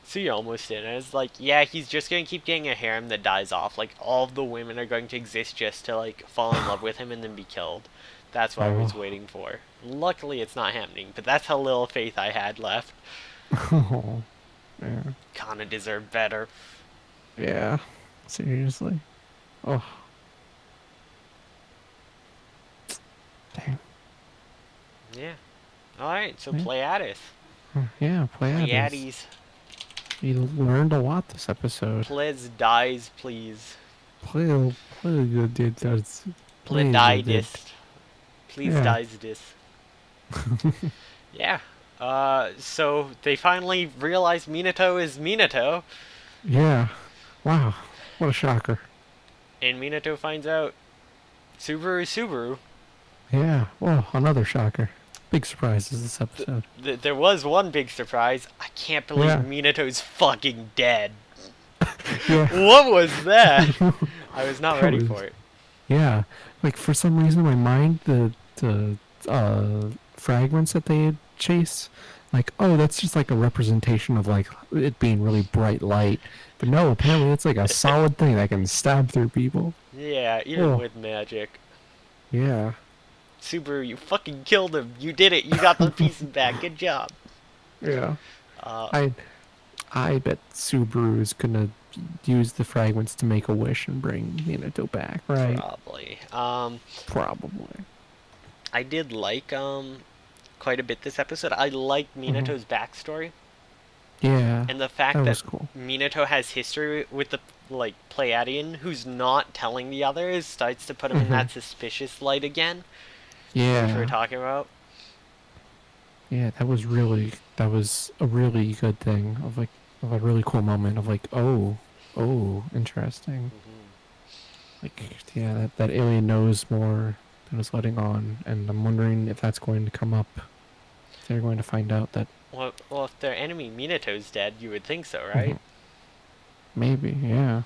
Suya almost did. I was like, yeah, he's just gonna keep getting a harem that dies off. Like all of the women are going to exist just to like fall in love with him and then be killed. That's what I was waiting for. Luckily, it's not happening. But that's how little faith I had left. Oh. Yeah. Kana deserved better. Yeah. Seriously. Oh. Dang. Yeah. All right. So Yeah. Pleiades. Yeah, Pleiades. Pleiades. We learned a lot this episode. Pleiades dies, please. Pleiades. Pleiades. Please Yeah. dies this. Yeah. So they finally realize Minato is Minato, Yeah. Wow. What a shocker. and Minato finds out Subaru is Subaru. Yeah. Well, another shocker. Big surprises this episode. There was one big surprise. I can't believe Yeah. Minato's fucking dead. Yeah. What was that? I was not That ready was- for it. Yeah. Like for some reason in my mind the fragments that they had chased, like, oh, that's just like a representation of like it being really bright light. But no, apparently it's like a solid thing that can stab through people. Yeah, even Oh. with magic. Yeah. Subaru, you fucking killed him. You did it. You got the pieces back. Good job. Yeah. Uh, I bet Subaru is gonna use the fragments to make a wish and bring Minato back, right? Probably. Probably. I did like quite a bit this episode. I liked Minato's backstory Yeah. and the fact that that was cool. Minato has history with the like Pleiadian who's not telling the others starts to put him in that suspicious light again, which we Yeah. were talking about. Yeah, that was a really good thing of a really cool moment of like, oh, interesting. Like, yeah, that alien knows more than it's letting on, and I'm wondering if that's going to come up. If they're going to find out that Well, if their enemy Minato's dead, you would think so, right? mhm, maybe, yeah.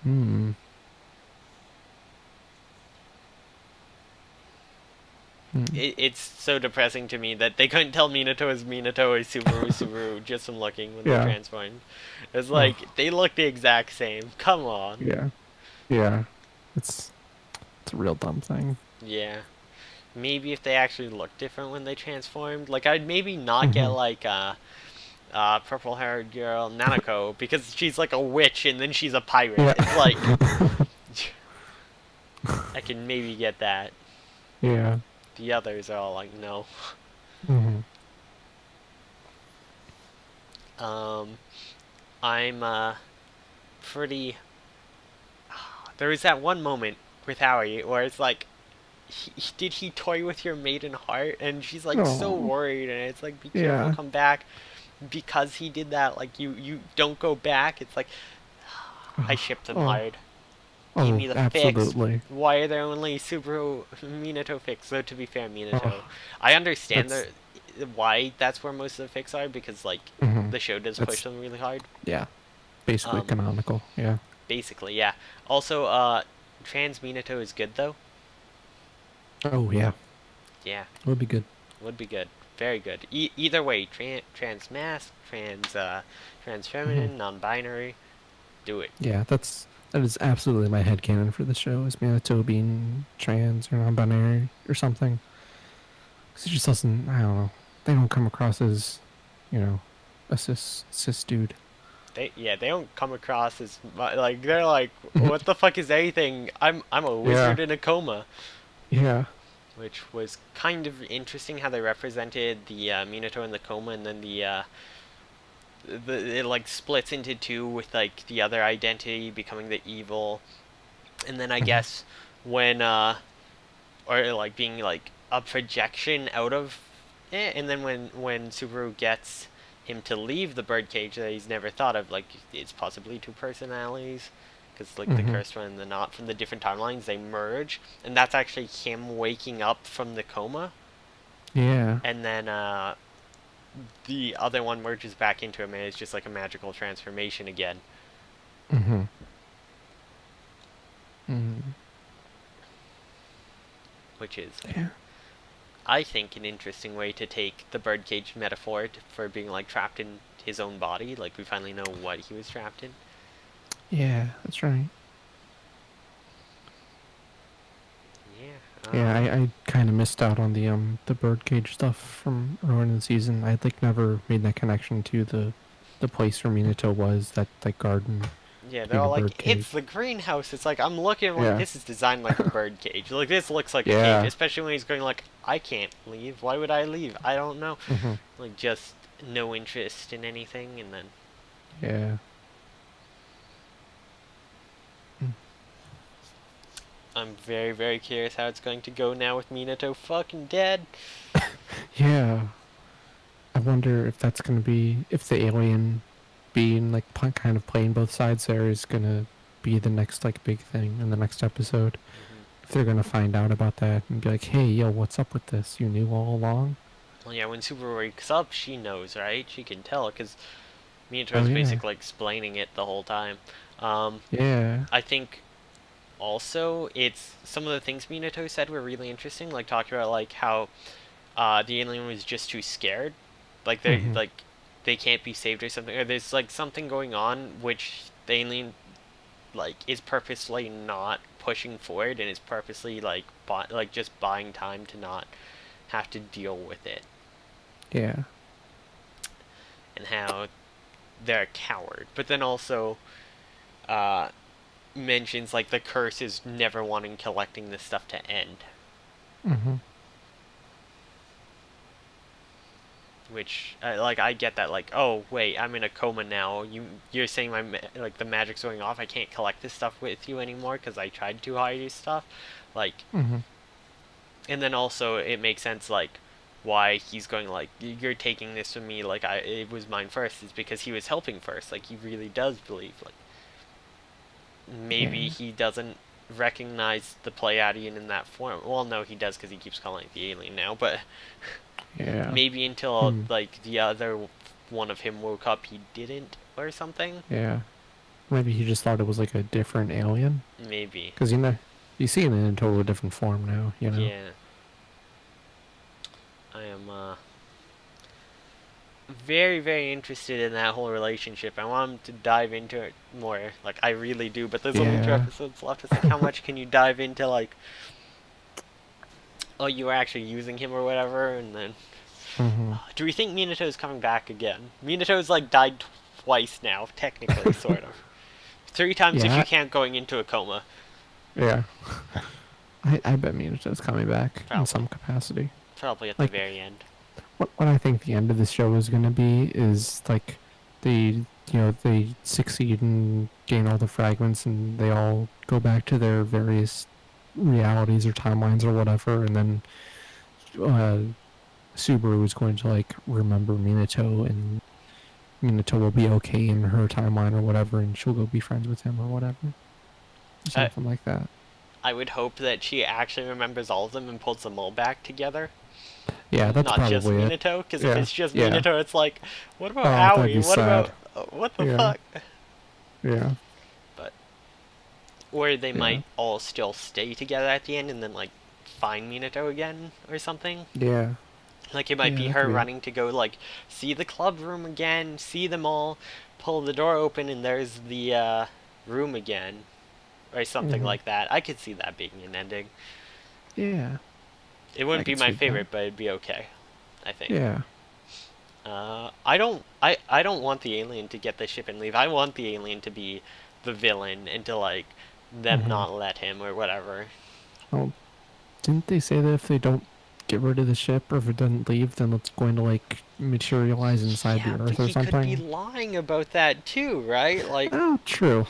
Hmm. Hmm. It's so depressing to me that they couldn't tell Minato is Minato or Subaru is Subaru just from looking when they Yeah. transformed. It's like, Oh, they look the exact same. Come on. yeah. Yeah. It's it's a real dumb thing. Yeah. Maybe if they actually looked different when they transformed. Like, I'd maybe not get, Hmm. like, purple-haired girl, Nanako, because she's like a witch and then she's a pirate. Yeah. It's like, I can maybe get that. Yeah. The others are all like, no. Hmm. Um, I'm, pretty... There was that one moment with Howie where it's like, did he toy with your maiden heart? And she's like so Oh, worried, and it's like, be careful, yeah. come back. Because he did that, like, you don't go back. It's like, I Oh, shipped them oh, hard. Give oh, me the fix. absolutely. Why are there only Subaru Minato fix? Though, to be fair, Minato, Oh, I understand that's why that's where most of the fix are, because, like, hmm the show does push that's them really hard. yeah, basically Um, canonical. Yeah. basically, yeah. Also, trans Minato is good, though. Oh yeah, Yeah, would be good. would be good. Very good. Either way, trans mask, trans Hmm. feminine, non-binary, do it. Yeah, that is absolutely my headcanon for the show is Minato being trans or non-binary or something. 'Cause it just doesn't. I don't know. They don't come across as, you know, a cis dude. They don't come across as like, they're like, what the fuck is anything? I'm a Yeah. wizard in a coma, Yeah. which was kind of interesting how they represented the Minato in the coma, and then it like splits into two with like the other identity becoming the evil, and then I Hmm. guess when or like being like a projection out of and then when Subaru gets him to leave the birdcage that he's never thought of, like, it's possibly two personalities, because like the Hmm. cursed one and the not from the different timelines, they merge, and that's actually him waking up from the coma, Yeah. and then the other one merges back into him, and it's just like a magical transformation again. Hmm. Hmm. Which is, Yeah. I think, an interesting way to take the birdcage metaphor for being like trapped in his own body. Like, we finally know what he was trapped in. Yeah. That's right. Yeah. Yeah, I kind of missed out on the birdcage stuff from earlier in the season. I'd like never made that connection to the place where Minato was, that garden Yeah, they're being a all like, it's birdcage. the greenhouse. It's like, I'm looking, like, Yeah. this is designed like a bird cage. Like, this looks like a cage, Yeah. especially when he's going like, I can't leave. Why would I leave? I don't know. Hmm. Like, just no interest in anything, and then Yeah. Mm. I'm very, very curious how it's going to go now with Minato fucking dead. Yeah. I wonder if that's gonna be if the alien being like kind of playing both sides there is gonna be the next like big thing in the next episode. If they're gonna find out about that and be like, hey, yo, what's up with this? You knew all along? Well, yeah, when Super wakes up, she knows, right? She can tell, because Oh Minato's yeah. basically explaining it the whole time. Um, Yeah. I think also it's some of the things Minato said were really interesting, like talking about like how the alien was just too scared, like Hmm. they can't be saved or something, or there's like something going on which the alien like is purposely not pushing forward, and is purposely like like just buying time to not have to deal with it, Yeah. and how they're a coward. But then also uh, mentions like the curse is never wanting collecting this stuff to end, Hmm. which like I get that, like, oh wait, I'm in a coma now, you're saying like the magic's going off, I can't collect this stuff with you anymore because I tried to hide your stuff, like, Hmm. and then also it makes sense, like, why he's going like, you're taking this from me like it was mine first, is because he was helping first. Like, he really does believe, like, maybe Yeah. he doesn't recognize the Pleiadian in that form. Well, no, he does, because he keeps calling it the alien now, but Yeah. maybe until Hmm. like the other one of him woke up, he didn't, or something. Yeah. Maybe he just thought it was like a different alien. Maybe. Because you see him in a totally different form now. Yeah. I am very, very interested in that whole relationship. I want him to dive into it more. Like, I really do, but there's only 2 Yeah. episodes left. It's like, how much can you dive into, like, oh, you were actually using him or whatever, and then... Hmm. Do we think Minato's coming back again? Minato's, like, died twice now, technically, sort of. 3 times if Yeah. you can't going into a coma. Yeah. I bet Minato's coming back Probably. in some capacity. Probably at Like, the very end. What I think the end of the show is going to be is like they succeed and gain all the fragments and they all go back to their various realities or timelines or whatever, and then Subaru is going to like remember Minato, and Minato will be okay in her timeline or whatever, and she'll go be friends with him or whatever. Something like that. I would hope that she actually remembers all of them and pulls them all back together. Yeah, that's Not probably just it. Minato, because Yeah, if it's just yeah. Minato, it's like, what about Oh, that'd Aoi? be What about sad. what the Yeah. fuck? Yeah. But or they Yeah. might all still stay together at the end and then like find Minato again or something. Yeah. Like, it might Yeah, be that her could be. running to go like see the club room again, see them all, pull the door open, and there's the room again, or something Mhm. like that. I could see that being an ending. Yeah. It wouldn't be could my see that. favorite, but it'd be okay, I think. Yeah. I don't want the alien to get the ship and leave. I want the alien to be the villain and to like them Mhm. not let him or whatever. Well, didn't they say that if they don't get rid of the ship or if it doesn't leave, then it's going to like materialize inside Yeah, the but Earth or he could be something? lying about that too, right? Like, Oh, true.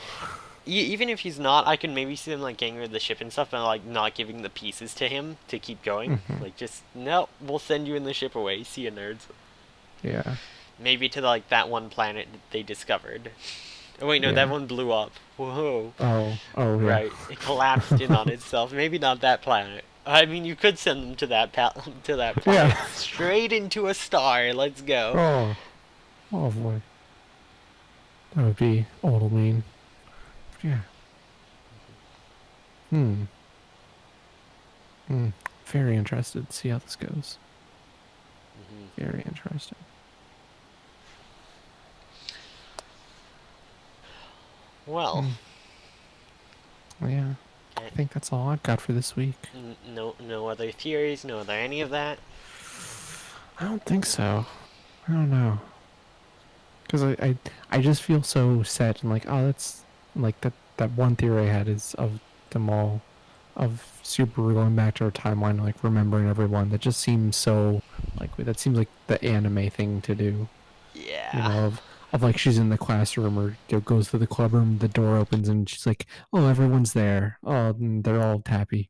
even if he's not, I can maybe see them like getting rid of the ship and stuff, and like not giving the pieces to him to keep going. Mhm. Like, just no, we'll send you in the ship away. See you, nerds. Yeah. Maybe to like that one planet that they discovered. Oh wait, no, Yeah. that one blew up. Whoa. Oh. Oh, yeah. Right, it collapsed in on itself. Maybe not that planet. I mean, you could send them to that to that planet, Yeah. straight into a star. Let's go. Oh. Oh, boy. That would be a little mean. Yeah. Hmm. Hmm. Very interested to see how this goes. Mhm. Very interesting. Well, Yeah. I think that's all I've got for this week. no other theories, no other any of that. I don't think so. I don't know. Because I just feel so set and like, oh, that's like that one theory I had is of them all, of Subaru going back to her timeline and like remembering everyone. That just seems so like, that seems like the anime thing to do. Yeah. You know, of like she's in the classroom or goes to the club room, the door opens and she's like, oh, everyone's there. Oh, and they're all happy.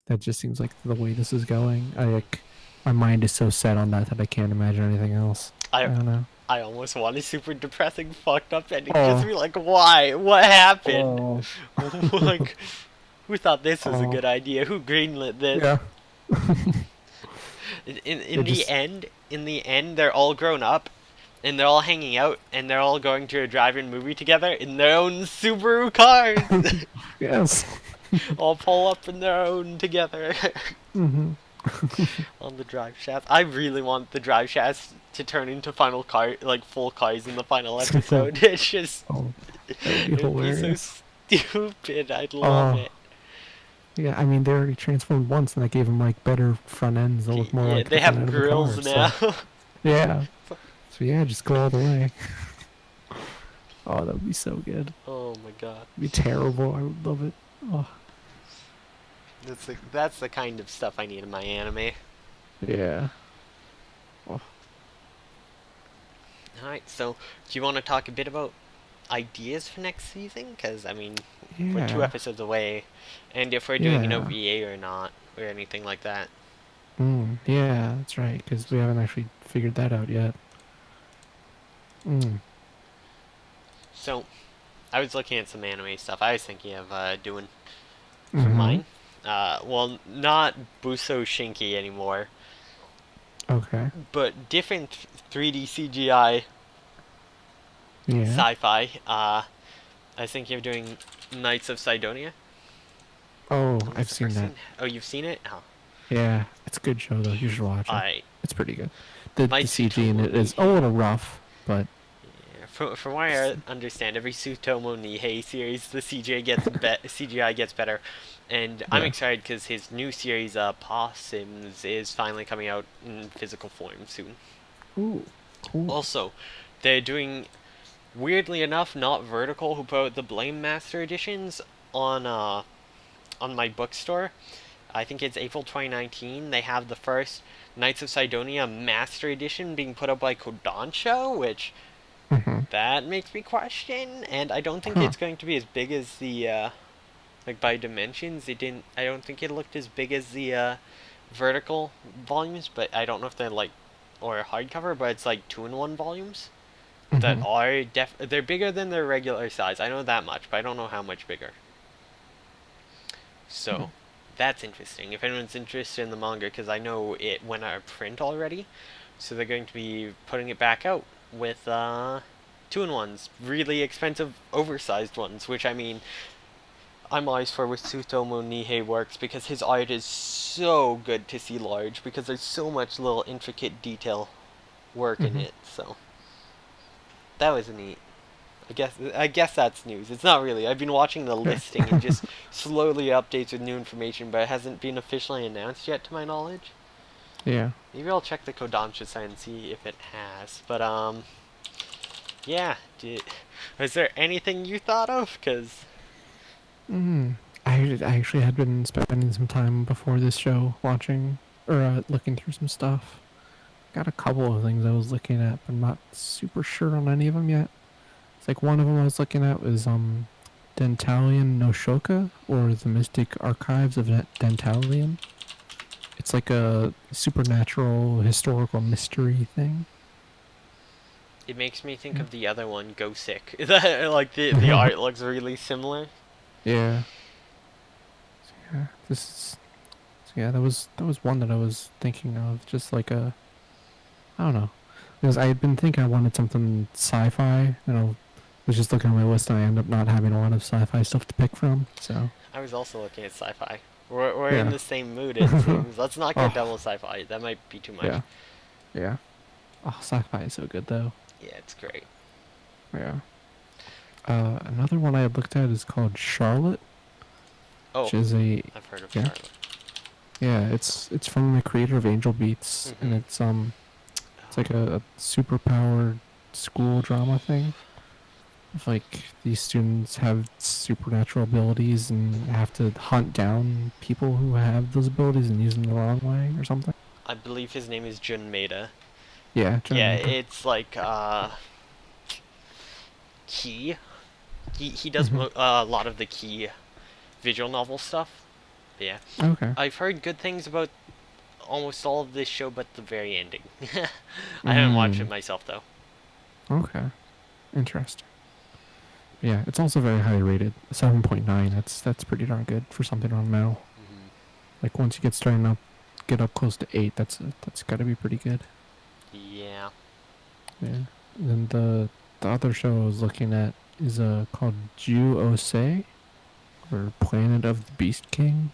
That just seems like the way this is going. I like, my mind is so set on that I can't imagine anything else. I don't know. I almost want a super depressing, fucked up ending. Oh. Just be like, why? What happened? Oh, Like, who thought this was a Oh. good idea? Who greenlit this? yeah. In the just- end, they're all grown up, and they're all hanging out, and they're all going to a drive-in movie together in their own Subaru cars. Yes. All pull up in their own together Hmm. on the drive shaft. I really want the drive shafts to turn into final car, like full cars in the final episode. It's just, Oh, that'd be it'd be so hilarious. stupid. I'd love Oh. it. Yeah, I mean, they already transformed once, and that gave them like better front ends. They look more Yeah, like they the front have end of the grills car, now. So, yeah. So yeah, just go all the way. Oh, that would be so good. Oh my god. It'd be terrible. I would love it. Oh, That's the kind of stuff I need in my anime. yeah. Alright, so do you want to talk a bit about ideas for next season? Because, I mean, Yeah. we're 2 episodes away, and if we're doing an Yeah. OVA or not, or anything like that. Yeah, that's right, because we haven't actually figured that out yet. Mm. So, I was looking at some anime stuff. I was thinking of doing for Mm-hmm. mine. Well, not Buso Shinki anymore, Okay. but different 3D CGI Yeah. sci-fi. I was thinking of doing Knights of Sidonia. Oh, When was I've the seen first that. scene? Oh, you've seen it? Oh, Yeah, it's a good show though. You should watch it. I It's pretty good. The CG in Tsutomu it is a Nihei. little rough, but Yeah, from what I understand, every Tsutomu Nihei series, the CGI gets better, and I'm yeah. excited because his new series, Possums, is finally coming out in physical form soon. Ooh, cool. Also, they're doing, weirdly enough, not Vertical, who put out the Blame Master editions on my bookstore. I think it's April 2019. They have the first Knights of Sidonia Master Edition being put up by Kodansha, which Mm-hmm. that makes me question. And I don't think Huh. it's going to be as big as the like by dimensions. It didn't. I don't think it looked as big as the vertical volumes, but I don't know if they're like or hardcover, but it's like 2-in-1 volumes that Mm-hmm. are they're bigger than their regular size. I know that much, but I don't know how much bigger. So that's interesting. If anyone's interested in the manga, because I know it went out of print already, so they're going to be putting it back out with 2-in-1s, really expensive, oversized ones. Which I mean, I'm always for with Tsutomu Nihei works because his art is so good to see large because there's so much little intricate detail work in Mm-hmm. it. So that was neat. I guess that's news. It's not really. I've been watching the listing and just slowly updates with new information, but it hasn't been officially announced yet to my knowledge. Yeah. Maybe I'll check the Kodansha site and see if it has. But yeah. Was there anything you thought of? Cause Mm. I actually had been spending some time before this show watching or looking through some stuff. Got a couple of things I was looking at, but I'm not super sure on any of them yet. It's like one of them I was looking at was Dentalian no Shoka or the Mystic Archives of Dentalian. It's like a supernatural historical mystery thing. it makes me think Yeah. of the other one, Go Sick. Like the art looks really similar. Yeah. Yeah. Yeah, that was one that I was thinking of, just like I don't know. Because I had been thinking I wanted something sci-fi, and I was just looking at my list, and I ended up not having a lot of sci-fi stuff to pick from. So I was also looking at sci-fi. We're in yeah. the same mood, it seems. Let's not get double Oh sci-fi. That might be too much. yeah, yeah. Oh, sci-fi is so good though. Yeah, it's great. Yeah. Another one I had looked at is called Charlotte, Oh, which is a I've heard of yeah, Charlotte. yeah. It's from the creator of Angel Beats, and Mm-hmm. it's like a super powered school drama thing. Like these students have supernatural abilities and have to hunt down people who have those abilities and use them the wrong way or something. I believe his name is Jun Maeda. Yeah, John Yeah, Maker. it's like Key. He does Hmm. a lot of the Key visual novel stuff. But yeah, Okay. I've heard good things about almost all of this show, but the very ending. I haven't watched it Mm. myself though. Okay. Interesting. Yeah, it's also very highly rated. 7.9. That's pretty darn good for something on Mal. Hmm. Like once you get up close to 8, that's got to be pretty good. Yeah. Yeah. And then the other show I was looking at is called Ju Osei, or Planet of the Beast King.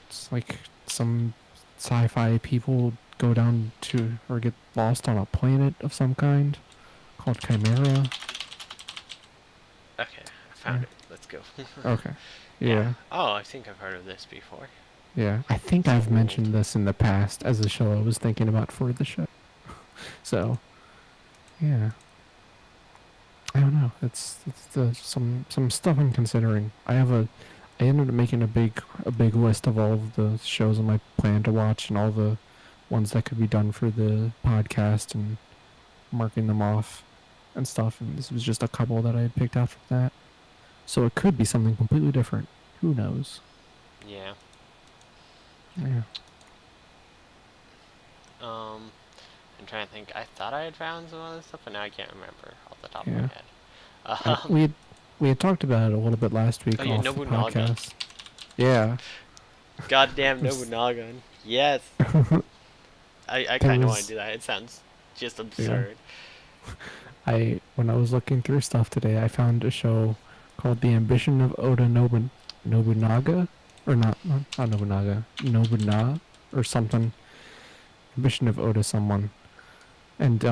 It's like some sci-fi people go down to or get lost on a planet of some kind called Chimera. Okay, I Yeah. found it. Let's go. Okay. Yeah. Yeah. Oh, I think I've heard of this before. Yeah. I think It's I've old. mentioned this in the past as a show I was thinking about for the show. So, yeah. I don't know. It's some stuff I'm considering. I ended up making a big list of all of the shows on my plan to watch and all the ones that could be done for the podcast and marking them off and stuff. And this was just a couple that I had picked out from that. So it could be something completely different. Who knows? Yeah. Yeah. I'm trying to think. I thought I had found some other stuff, but now I can't remember off the top of my Yeah. head. I, we had talked about it a little bit last Oh week yeah, off the Nobunaga. podcast. Yeah. Goddamn There's- Nobunaga. Yes. I there kind of want to was do that. It sounds just yeah. absurd. When I was looking through stuff today, I found a show called The Ambition of Oda Nobunaga, or not Nobunaga, Nobunaga or something. Ambition of Oda someone, and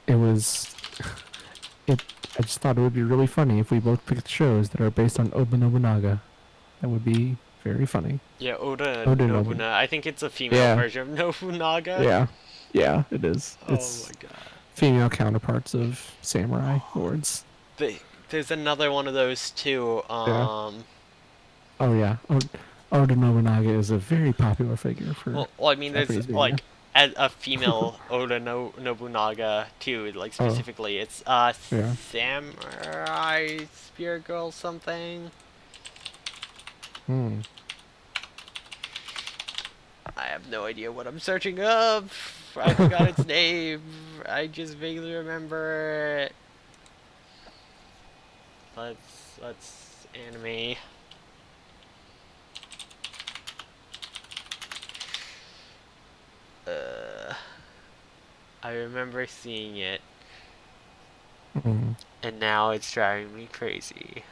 it was it. I just thought it would be really funny if we both picked shows that are based on Oda Nobunaga. That would be very funny. Yeah, Oda Oda Nobunaga. Nobunaga. I think it's a female Yeah, version of Nobunaga. yeah, yeah. It is. Oh It's my god. female counterparts of samurai lords. There's another one of those too. Yeah. Oh yeah. Oda Nobunaga is a very popular figure for Well, I mean, there's Japanese media. like a female Oda no Nobunaga too. Like Oh, specifically, it's yeah. Samurai Spear Girl something. Hmm. I have no idea what I'm searching up. I forgot its name. I just vaguely remember it. Let's anime. I remember seeing it, Hmm. and now it's driving me crazy.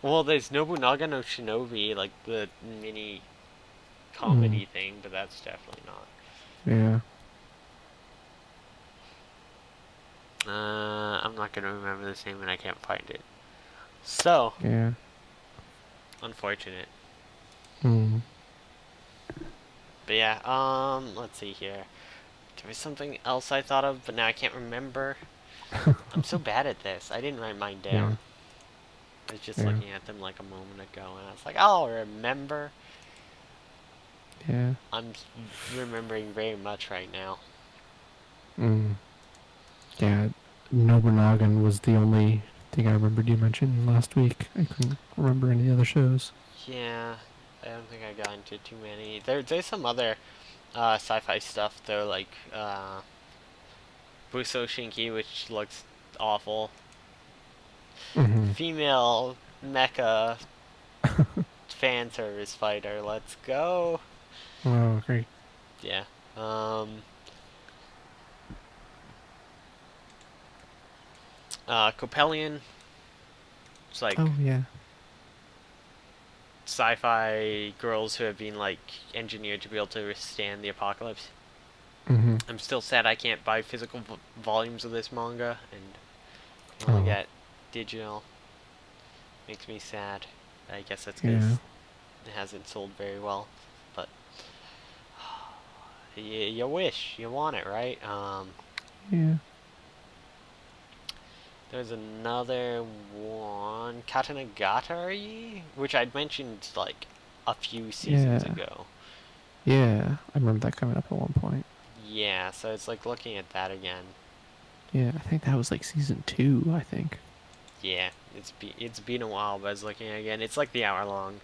Well, there's Nobunaga no Shinobi, like the mini comedy thing, but that's definitely not. Yeah. I'm not gonna remember the name and I can't find it. So, Yeah. unfortunate. Hmm. But yeah, let's see here. There was something else I thought of, but now I can't remember. I'm so bad at this. I didn't write mine Yeah. down. I was just Yeah. looking at them like a moment ago, and I was like, I'll remember. Yeah. I'm remembering very much right now. Hmm. Yeah. Nobunaga was the only thing I remembered you mentioned last week. I couldn't remember any other shows. Yeah, I don't think I got into too many. There's some other sci-fi stuff though, like Buso Shinki, which looks awful. Hmm. Female mecha fan service fighter. Let's go. Oh, great. Yeah. Coppelian. It's like Oh, yeah. sci-fi girls who have been like engineered to be able to withstand the apocalypse. Hmm. I'm still sad I can't buy physical volumes of this manga and Oh. only get digital. Makes me sad. I guess that's because Yeah. it hasn't sold very well. But you wish, you want it, right? Yeah. There's another one, Katanagatari, which I'd mentioned like a few seasons Yeah. ago. Yeah. I remember that coming up at one point. Yeah, so it's like looking at that again. Yeah, I think that was like season 2, I think. Yeah, it's been a while, but I was looking again. It's like the hour-long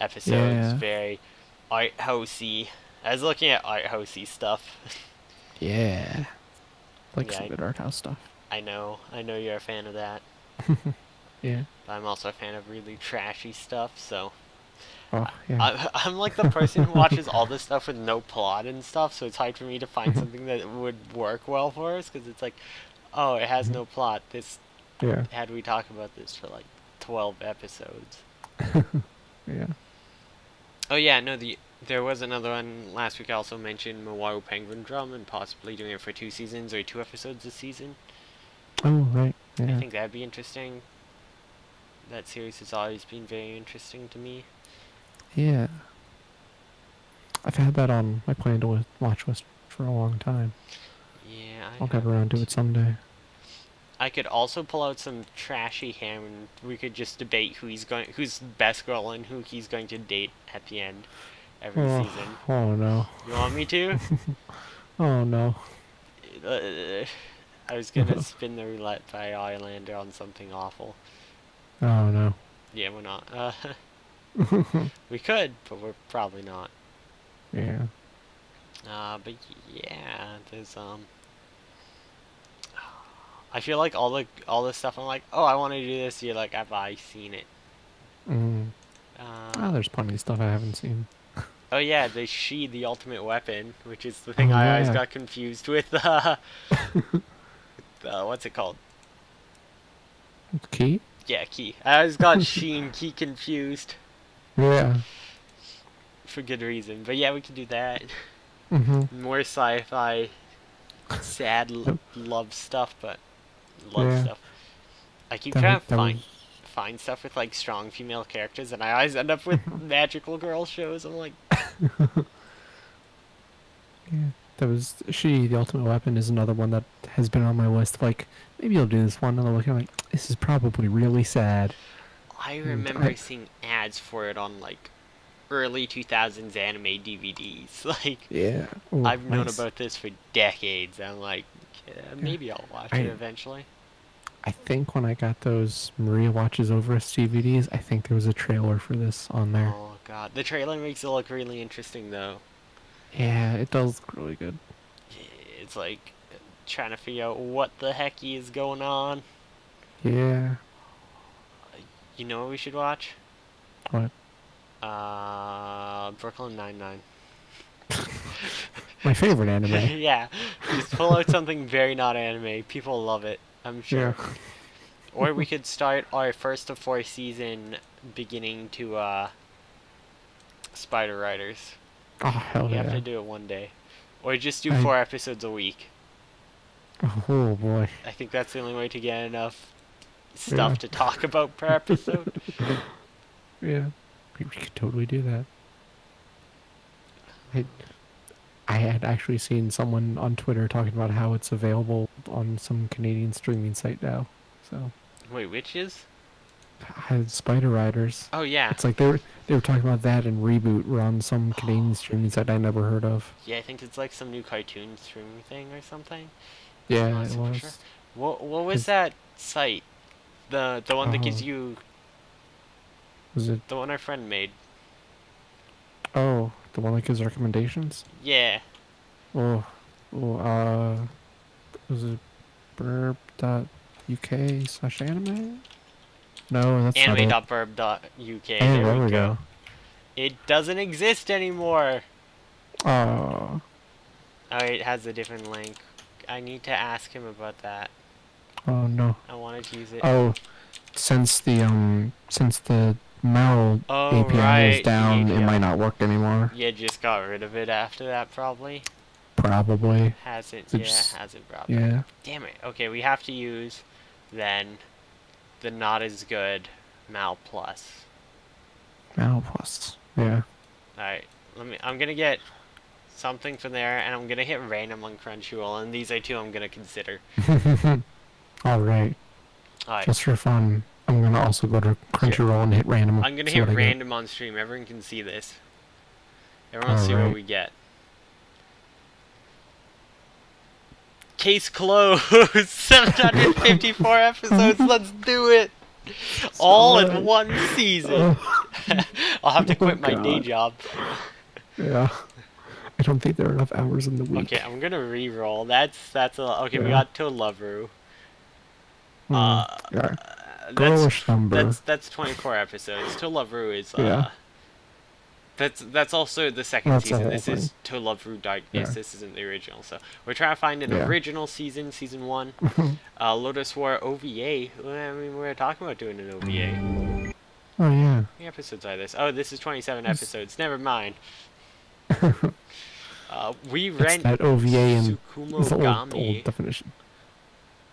episodes, Yeah. very art housey. I was looking at art housey stuff. Yeah. Like Yeah, some good art house stuff. I know you're a fan of that. Yeah. But I'm also a fan of really trashy stuff, so Oh, yeah. I'm like the person who watches all this stuff with no plot and stuff, so it's hard for me to find something that would work well for us, because it's like, oh, it has no plot. This Yeah. had we talk about this for like 12 episodes. Yeah. Oh yeah, no, there was another one last week. I also mentioned Mawaru Penguin Drum and possibly doing it for 2 seasons or 2 episodes a season. Oh, right. I Yeah. think that'd be interesting. That series has always been very interesting to me. Yeah. I've had that on my plan to watch list for a long time. Yeah, I'll get around to it someday. I could also pull out some trashy ham and we could just debate who's best girl and who he's going to date at the end every season. Oh, no. You want me to? Oh, no. I was gonna spin the roulette by Islander on something awful. Oh, no. Yeah, we're not. We could, but we're probably not. Yeah. But yeah, there's I feel like all the stuff I'm like, oh, I want to do this. You're like, have I seen it? Mm. Uh, Oh, there's plenty of stuff I haven't seen. oh yeah, the ultimate weapon, which is the thing Oh I always yeah. got confused with. What's it called? Key? Yeah, key. I always got she and key confused Yeah. for good reason. But yeah, we can do that. Mhm. More sci-fi, sad Yep. love stuff, but love Yeah. stuff. I keep That trying was, to that was find stuff with like strong female characters, and I always end up with magical girl shows. I'm like, yeah. That was she. The Ultimate Weapon is another one that has been on my list. Like maybe I'll do this one, and I'm looking like this is probably really sad. I And remember seeing ads for it on like early 2000s anime DVDs. Like, yeah. Oh, I've known nice. about this for decades. I'm like, yeah, Yeah. maybe I'll watch it eventually. I think when I got those Maria Watches Over Us DVDs, I think there was a trailer for this on there. Oh god, the trailer makes it look really interesting though. Yeah, it does look really good. It's like trying to figure out what the heck is going on. Yeah. You know what we should watch? What? Brooklyn Nine-Nine. My favorite anime. Yeah, just pull out something very not anime. People love it, I'm Yeah. sure. Or we could start our first of 4 season beginning to Spider Riders. Oh hell We have yeah. to do it one day. Or just do I- 4 episodes a week. Oh boy. I think that's the only way to get enough stuff Yeah. to talk about per episode. Yeah. We could totally do that. I had actually seen someone on Twitter talking about how it's available on some Canadian streaming site now. So Wait, which is? I had Spider Riders. Oh yeah. It's like they were talking about that and Reboot were on some Canadian streaming site I never heard of. Yeah, I think it's like some new cartoon streaming thing or something. Yeah, Not it super was. sure. What was Is- that site? The one that gives Oh. you Was it? the one our friend made. Oh, the one that gives recommendations. Yeah. Oh, was it burp.uk/anime? No, that's not it. Anime.burb.uk. Hey, There we go. It doesn't exist anymore. Oh, Oh, it has a different link. I need to ask him about that. oh no. I wanted to use it. Oh, since the Mal Oh, API right, is down, the it API. might not work anymore. Yeah, just got rid of it after that, probably. Probably. Hasn't. So Yeah, just- hasn't probably. Yeah. Damn it. Okay, we have to use then the not as good Mal Plus. Mal Plus. Yeah. Alright, I'm gonna get something from there, and I'm gonna hit random on Crunchyroll, and these are two I'm gonna consider. All right. Alright, Just for fun, I'm gonna also go to Crunchyroll and hit random. I'm gonna see hit what I get. random on stream. Everyone can see this. Everyone see what Alright. we get. Case closed! 754 episodes, let's do it! All in one season! I'll have to quit my day God. job. Yeah. I don't think there are enough hours in the week. Okay, I'm gonna re-roll. That's okay. We Yeah. got to Loveru. Yeah. Girlish number. That's 24 episodes. To Loveru is Yeah. That's also the second That's the season. whole This is thing. To Loveru Darkness. Yeah. This isn't the original. So we're trying to find an Yeah. original season 1. Lotus War OVA. I mean, we're talking about doing an OVA. Oh yeah. How many episodes are this? Oh, this is 27 episodes. Never mind. We It's rent that OVA and Tsukumo it's the old Gami. definition.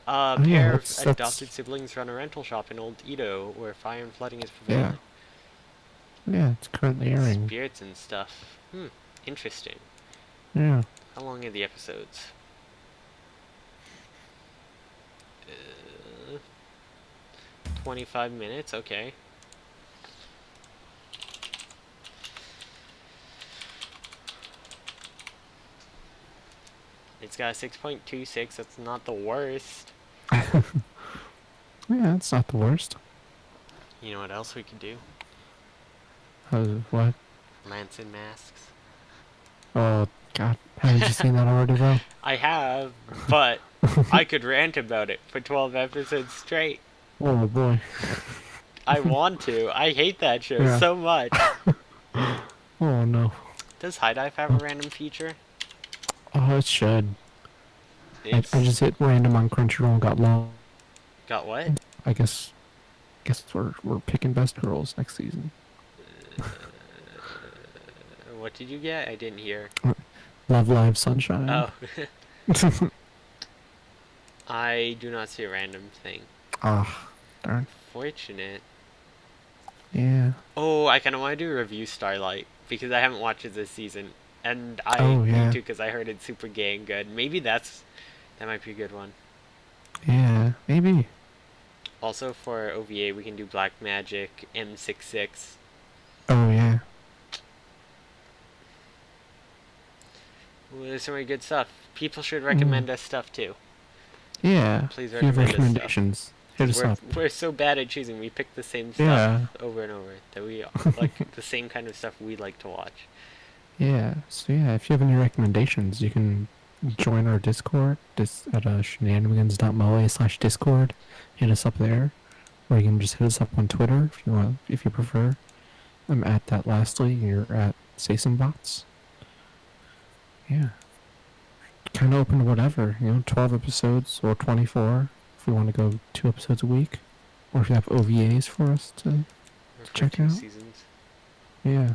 A yeah, pair of that's- adopted siblings run a rental shop in Old Edo where fire and flooding is prevailing. Yeah, it's currently airing. Spirits and stuff. Interesting. Yeah. How long are the episodes? 25 minutes, okay. It's got a 6.26, that's not the worst. Yeah, it's not the worst. You know what else we could do? What? Lance and Masks. Oh God, haven't you seen that already though? I have, but I could rant about it for 12 episodes straight. Oh boy. I want to. I hate that show Yeah. so much. Oh no. Does High Dive have a random feature? Oh, it should. I It's just hit random on Crunchyroll and got low. got what? I guess we're picking best girls next season. What did you get? I didn't hear. Love Live Sunshine. Oh. I do not see a random thing. Ah, darn. Fortunate. Yeah. Oh, I kind of want to do a review Starlight because I haven't watched it this season, and I Oh, yeah. need to because I heard it's super gay and good. Maybe that might be a good one. Yeah, maybe. Also for OVA, we can do Black Magic M66. Oh yeah. Well, there's so many good stuff. People should recommend us stuff too. Yeah. Please If you have recommend us stuff. recommendations, hit us up. We're so bad at choosing. We pick the same stuff Yeah. over and over that we like the same kind of stuff we like to watch. Yeah. So yeah, if you have any recommendations, you can join our Discord at shenanimegans.moa/discord. Hit us up there, or you can just hit us up on Twitter if you want, if you prefer. I'm at that. Lastly, you're at Sasam. Yeah. Kind of open to whatever, 12 episodes or 24 if we want to go 2 episodes a week, or if you have OVAs for us to Or for check 2 out. seasons. Yeah.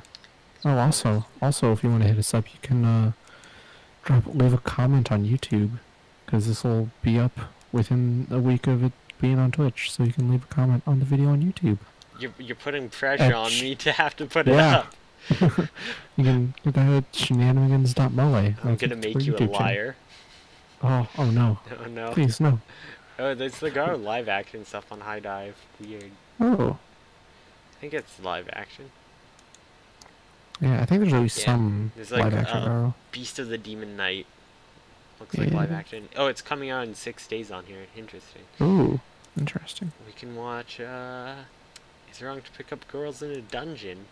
Oh, also, if you want to hit us up, you can leave a comment on YouTube, because this will be up within a week of it being on Twitch, so you can leave a comment on the video on YouTube. You're putting pressure on Etch. me to have to put it Yeah. up. You can go to shenanimegans.moa. I'm gonna make you a liar. Oh no. Oh no. Please, no. Oh, there's the Gar live action stuff on High Dive. Weird. Oh. I think it's live action. Yeah, I think there's at least Yeah. some There's like live action Garo. Beast of the Demon Knight. Looks like Yeah. live action. Oh, it's coming out in 6 days on here. Interesting. Ooh, interesting. We can watch, It's Wrong to Pick Up Girls in a Dungeon.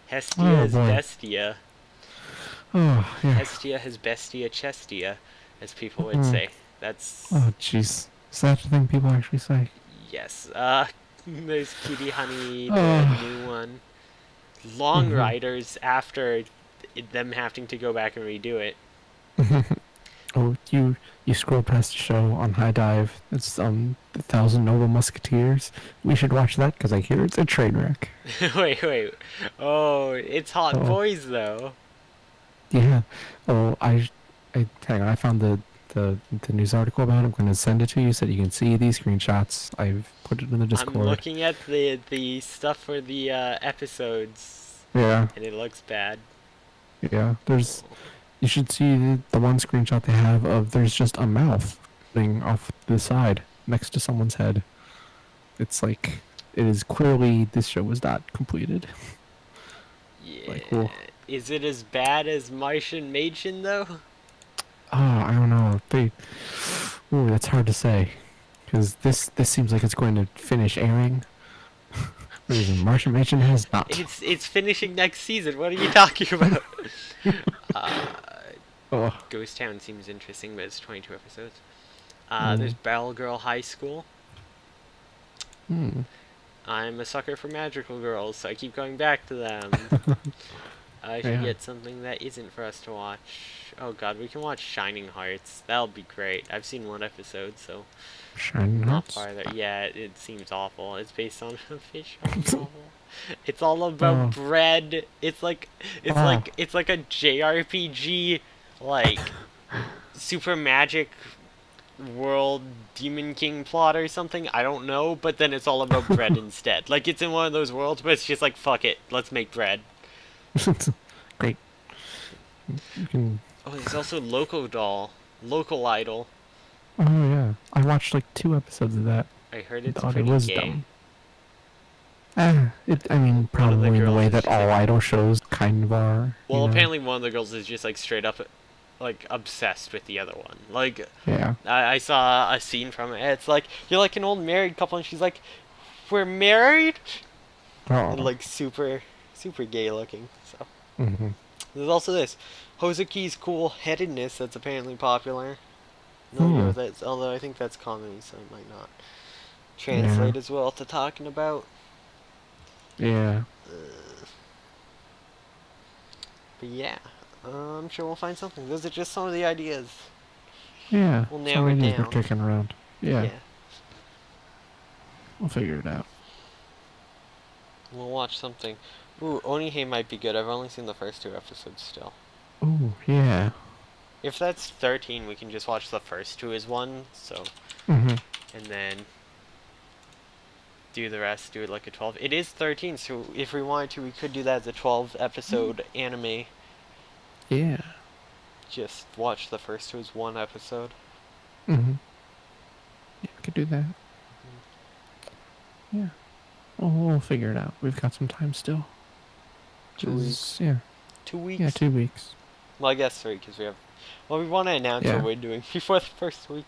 Hestia's boy. Bestia. Oh, yeah. Hestia has Bestia Chestia, as people would say. That's... Oh, jeez. Is that the thing people actually say? Yes. There's Cutie Honey, the Oh. new one. Long Mhm. Riders after them having to go back and redo it. Oh, you scroll past the show on High Dive. It's the Thousand Noble Musketeers. We should watch that because I hear it's a train wreck. Wait. Oh, it's Hot Oh. Boys though. Yeah. Oh, I hang on. I found the news article about it. I'm going to send it to you so that you can see these screenshots. I've put it in the Discord. I'm looking at the stuff for the episodes, Yeah. and it looks bad. Yeah. You should see the one screenshot they have of there's just a mouth thing off the side next to someone's head. It's like it is clearly this show was not completed. Yeah. Like, cool. Is it as bad as Martian Mädchen though? Oh, I don't know. Ooh, that's hard to say, because this seems like it's going to finish airing. Whereas Martian Mansion has not. It's finishing next season. What are you talking about? Oh. Ghost Town seems interesting, but it's 22 episodes. Mm. There's Battle Girl High School. Hmm. I'm a sucker for magical girls, so I keep going back to them. I should Yeah. get something that isn't for us to watch. Oh god, we can watch Shining Hearts. That'll be great. I've seen 1 episode, so Shining not Hearts. farther. Yeah, it seems awful. It's based on a fish novel. It's all about bread. It's like it's like a JRPG, like super magic world demon king plot or something. I don't know, but then it's all about bread instead. Like it's in one of those worlds, but it's just like fuck it, let's make bread. Great. You can. Oh, there's also Local Idol. Oh yeah, I watched like 2 episodes of that. I heard it's Thought pretty it was gay. dumb. I mean, probably in the girls way is that just all like- idol shows kind of are. Well, you know? apparently one of the girls is just like straight up, like obsessed with the other one. Like Yeah. I saw a scene from it. It's like you're like an old married couple, and she's like, "We're married," Oh. and like super gay looking. So Mm-hmm. there's also this Hozuki's cool-headedness that's apparently popular. No, Hmm. that's, although I think that's comedy, so it might not Yeah. translate as well to talking about. Yeah. But yeah, I'm sure we'll find something. Those are just some of the ideas. Yeah. We'll Some narrow it ideas we're down. kicking around. Yeah. Yeah, We'll figure it out. we'll watch something. Ooh, Onihei might be good. I've only seen the first 2 episodes still. Oh, yeah. If that's 13, we can just watch the first 2 as one, so, Mhm. and then do the rest, do it like a 12. It is 13, so if we wanted to, we could do that as a 12 episode anime. Yeah. Just watch the first 2 as one episode. Mhm. Yeah, we could do that. Yeah. Well, we'll figure it out. We've got some time still. 2 weeks. Yeah. 2 weeks? Yeah, 2 weeks. Well, I guess 3, because we have... Well, we want to announce Yeah. what we're doing before the first week.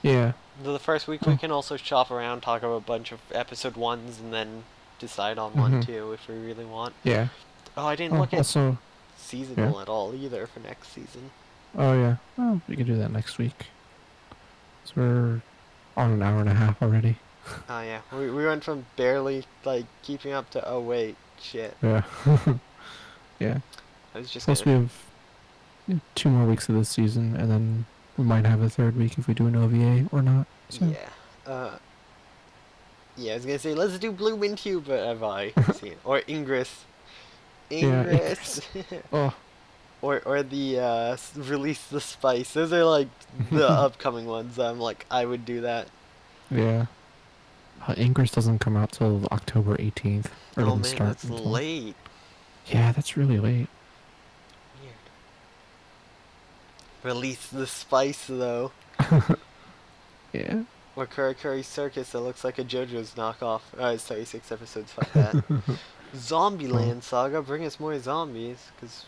Yeah. The first week we can also shop around, talk about a bunch of episode 1s, and then decide on one, Mhm. too, if we really want. Yeah. Oh, I didn't Oh, look at also. seasonal at all, either, for next season. Oh, yeah. Well, we can do that next week. So we're on an hour and a half already. Oh, yeah. We went from barely, like, keeping up to, oh, wait, shit. Yeah. Yeah. I was just Plus, we gonna... have 2 more weeks of this season, and then we might have a 3rd week if we do an OVA or not. So. Yeah. Yeah, I was gonna say, let's do Blue Wind too, but have I seen it? Or Ingress. Yeah, Ingress. Oh. Or the, Release the Spice. Those are, like, the upcoming ones. I'm like, I would do that. Yeah. Ingress doesn't come out till October 18th. Or Oh doesn't man, start that's until... late. Yeah, that's really late. Weird. Release the Spice, though. Yeah. Or Kurakuri Circus that looks like a JoJo's knockoff. It's 36 episodes, fuck that. Zombieland Saga, bring us more zombies, because...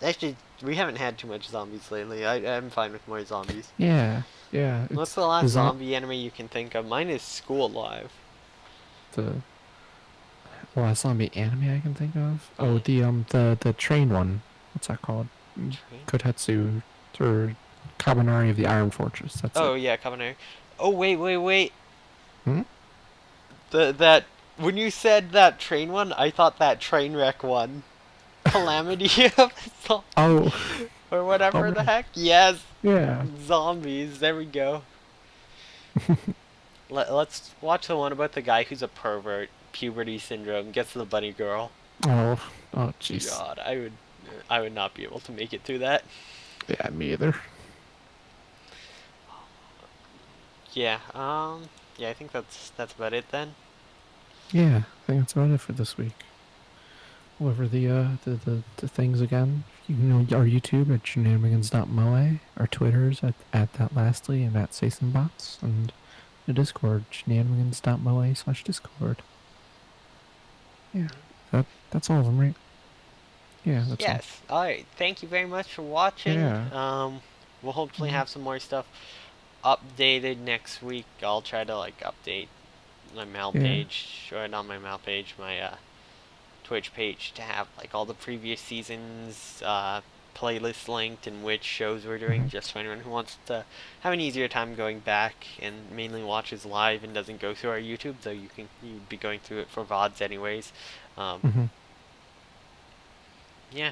Actually, we haven't had too much zombies lately. I'm fine with more zombies. Yeah. Yeah. What's the last zo- zombie anime you can think of? Mine is School Alive. The last zombie anime I can think of? Oh, Yeah. the train one. What's that called? Train? Kotetsu or Kabanari of the Iron Fortress. That's Oh it. yeah, Kabaneri. Oh wait. Hmm? That when you said that train one, I thought that train wreck one. Calamity of Oh. or whatever the Alright. heck. Yes. Yeah. Zombies. There we go. Let's watch the one about the guy who's a pervert, puberty syndrome, gets the bunny girl. Oh. Oh, jeez. God, I would not be able to make it through that. Yeah, me either. Yeah. Yeah, I think that's about it then. Yeah, I think that's about it for this week. Over the things again. You can know our YouTube at Shenanimegans.moe, our Twitters at that lastly and at Sasambots, and the Discord, Shenanimegans.moe/Discord. Yeah, that's all of them, right? Yeah, that's Yes. All right. Thank you very much for watching. Yeah. We'll hopefully have some more stuff updated next week. I'll try to like update my mail Yeah. page, or not my mail page, my Twitch page to have like all the previous seasons playlist linked and which shows we're doing, just for anyone who wants to have an easier time going back and mainly watches live and doesn't go through our YouTube, though you'd be going through it for VODs anyways. Mm-hmm. Yeah.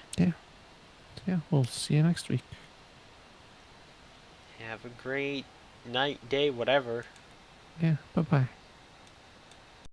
Yeah, we'll see you next week. Have a great night, day, whatever. Yeah, bye-bye.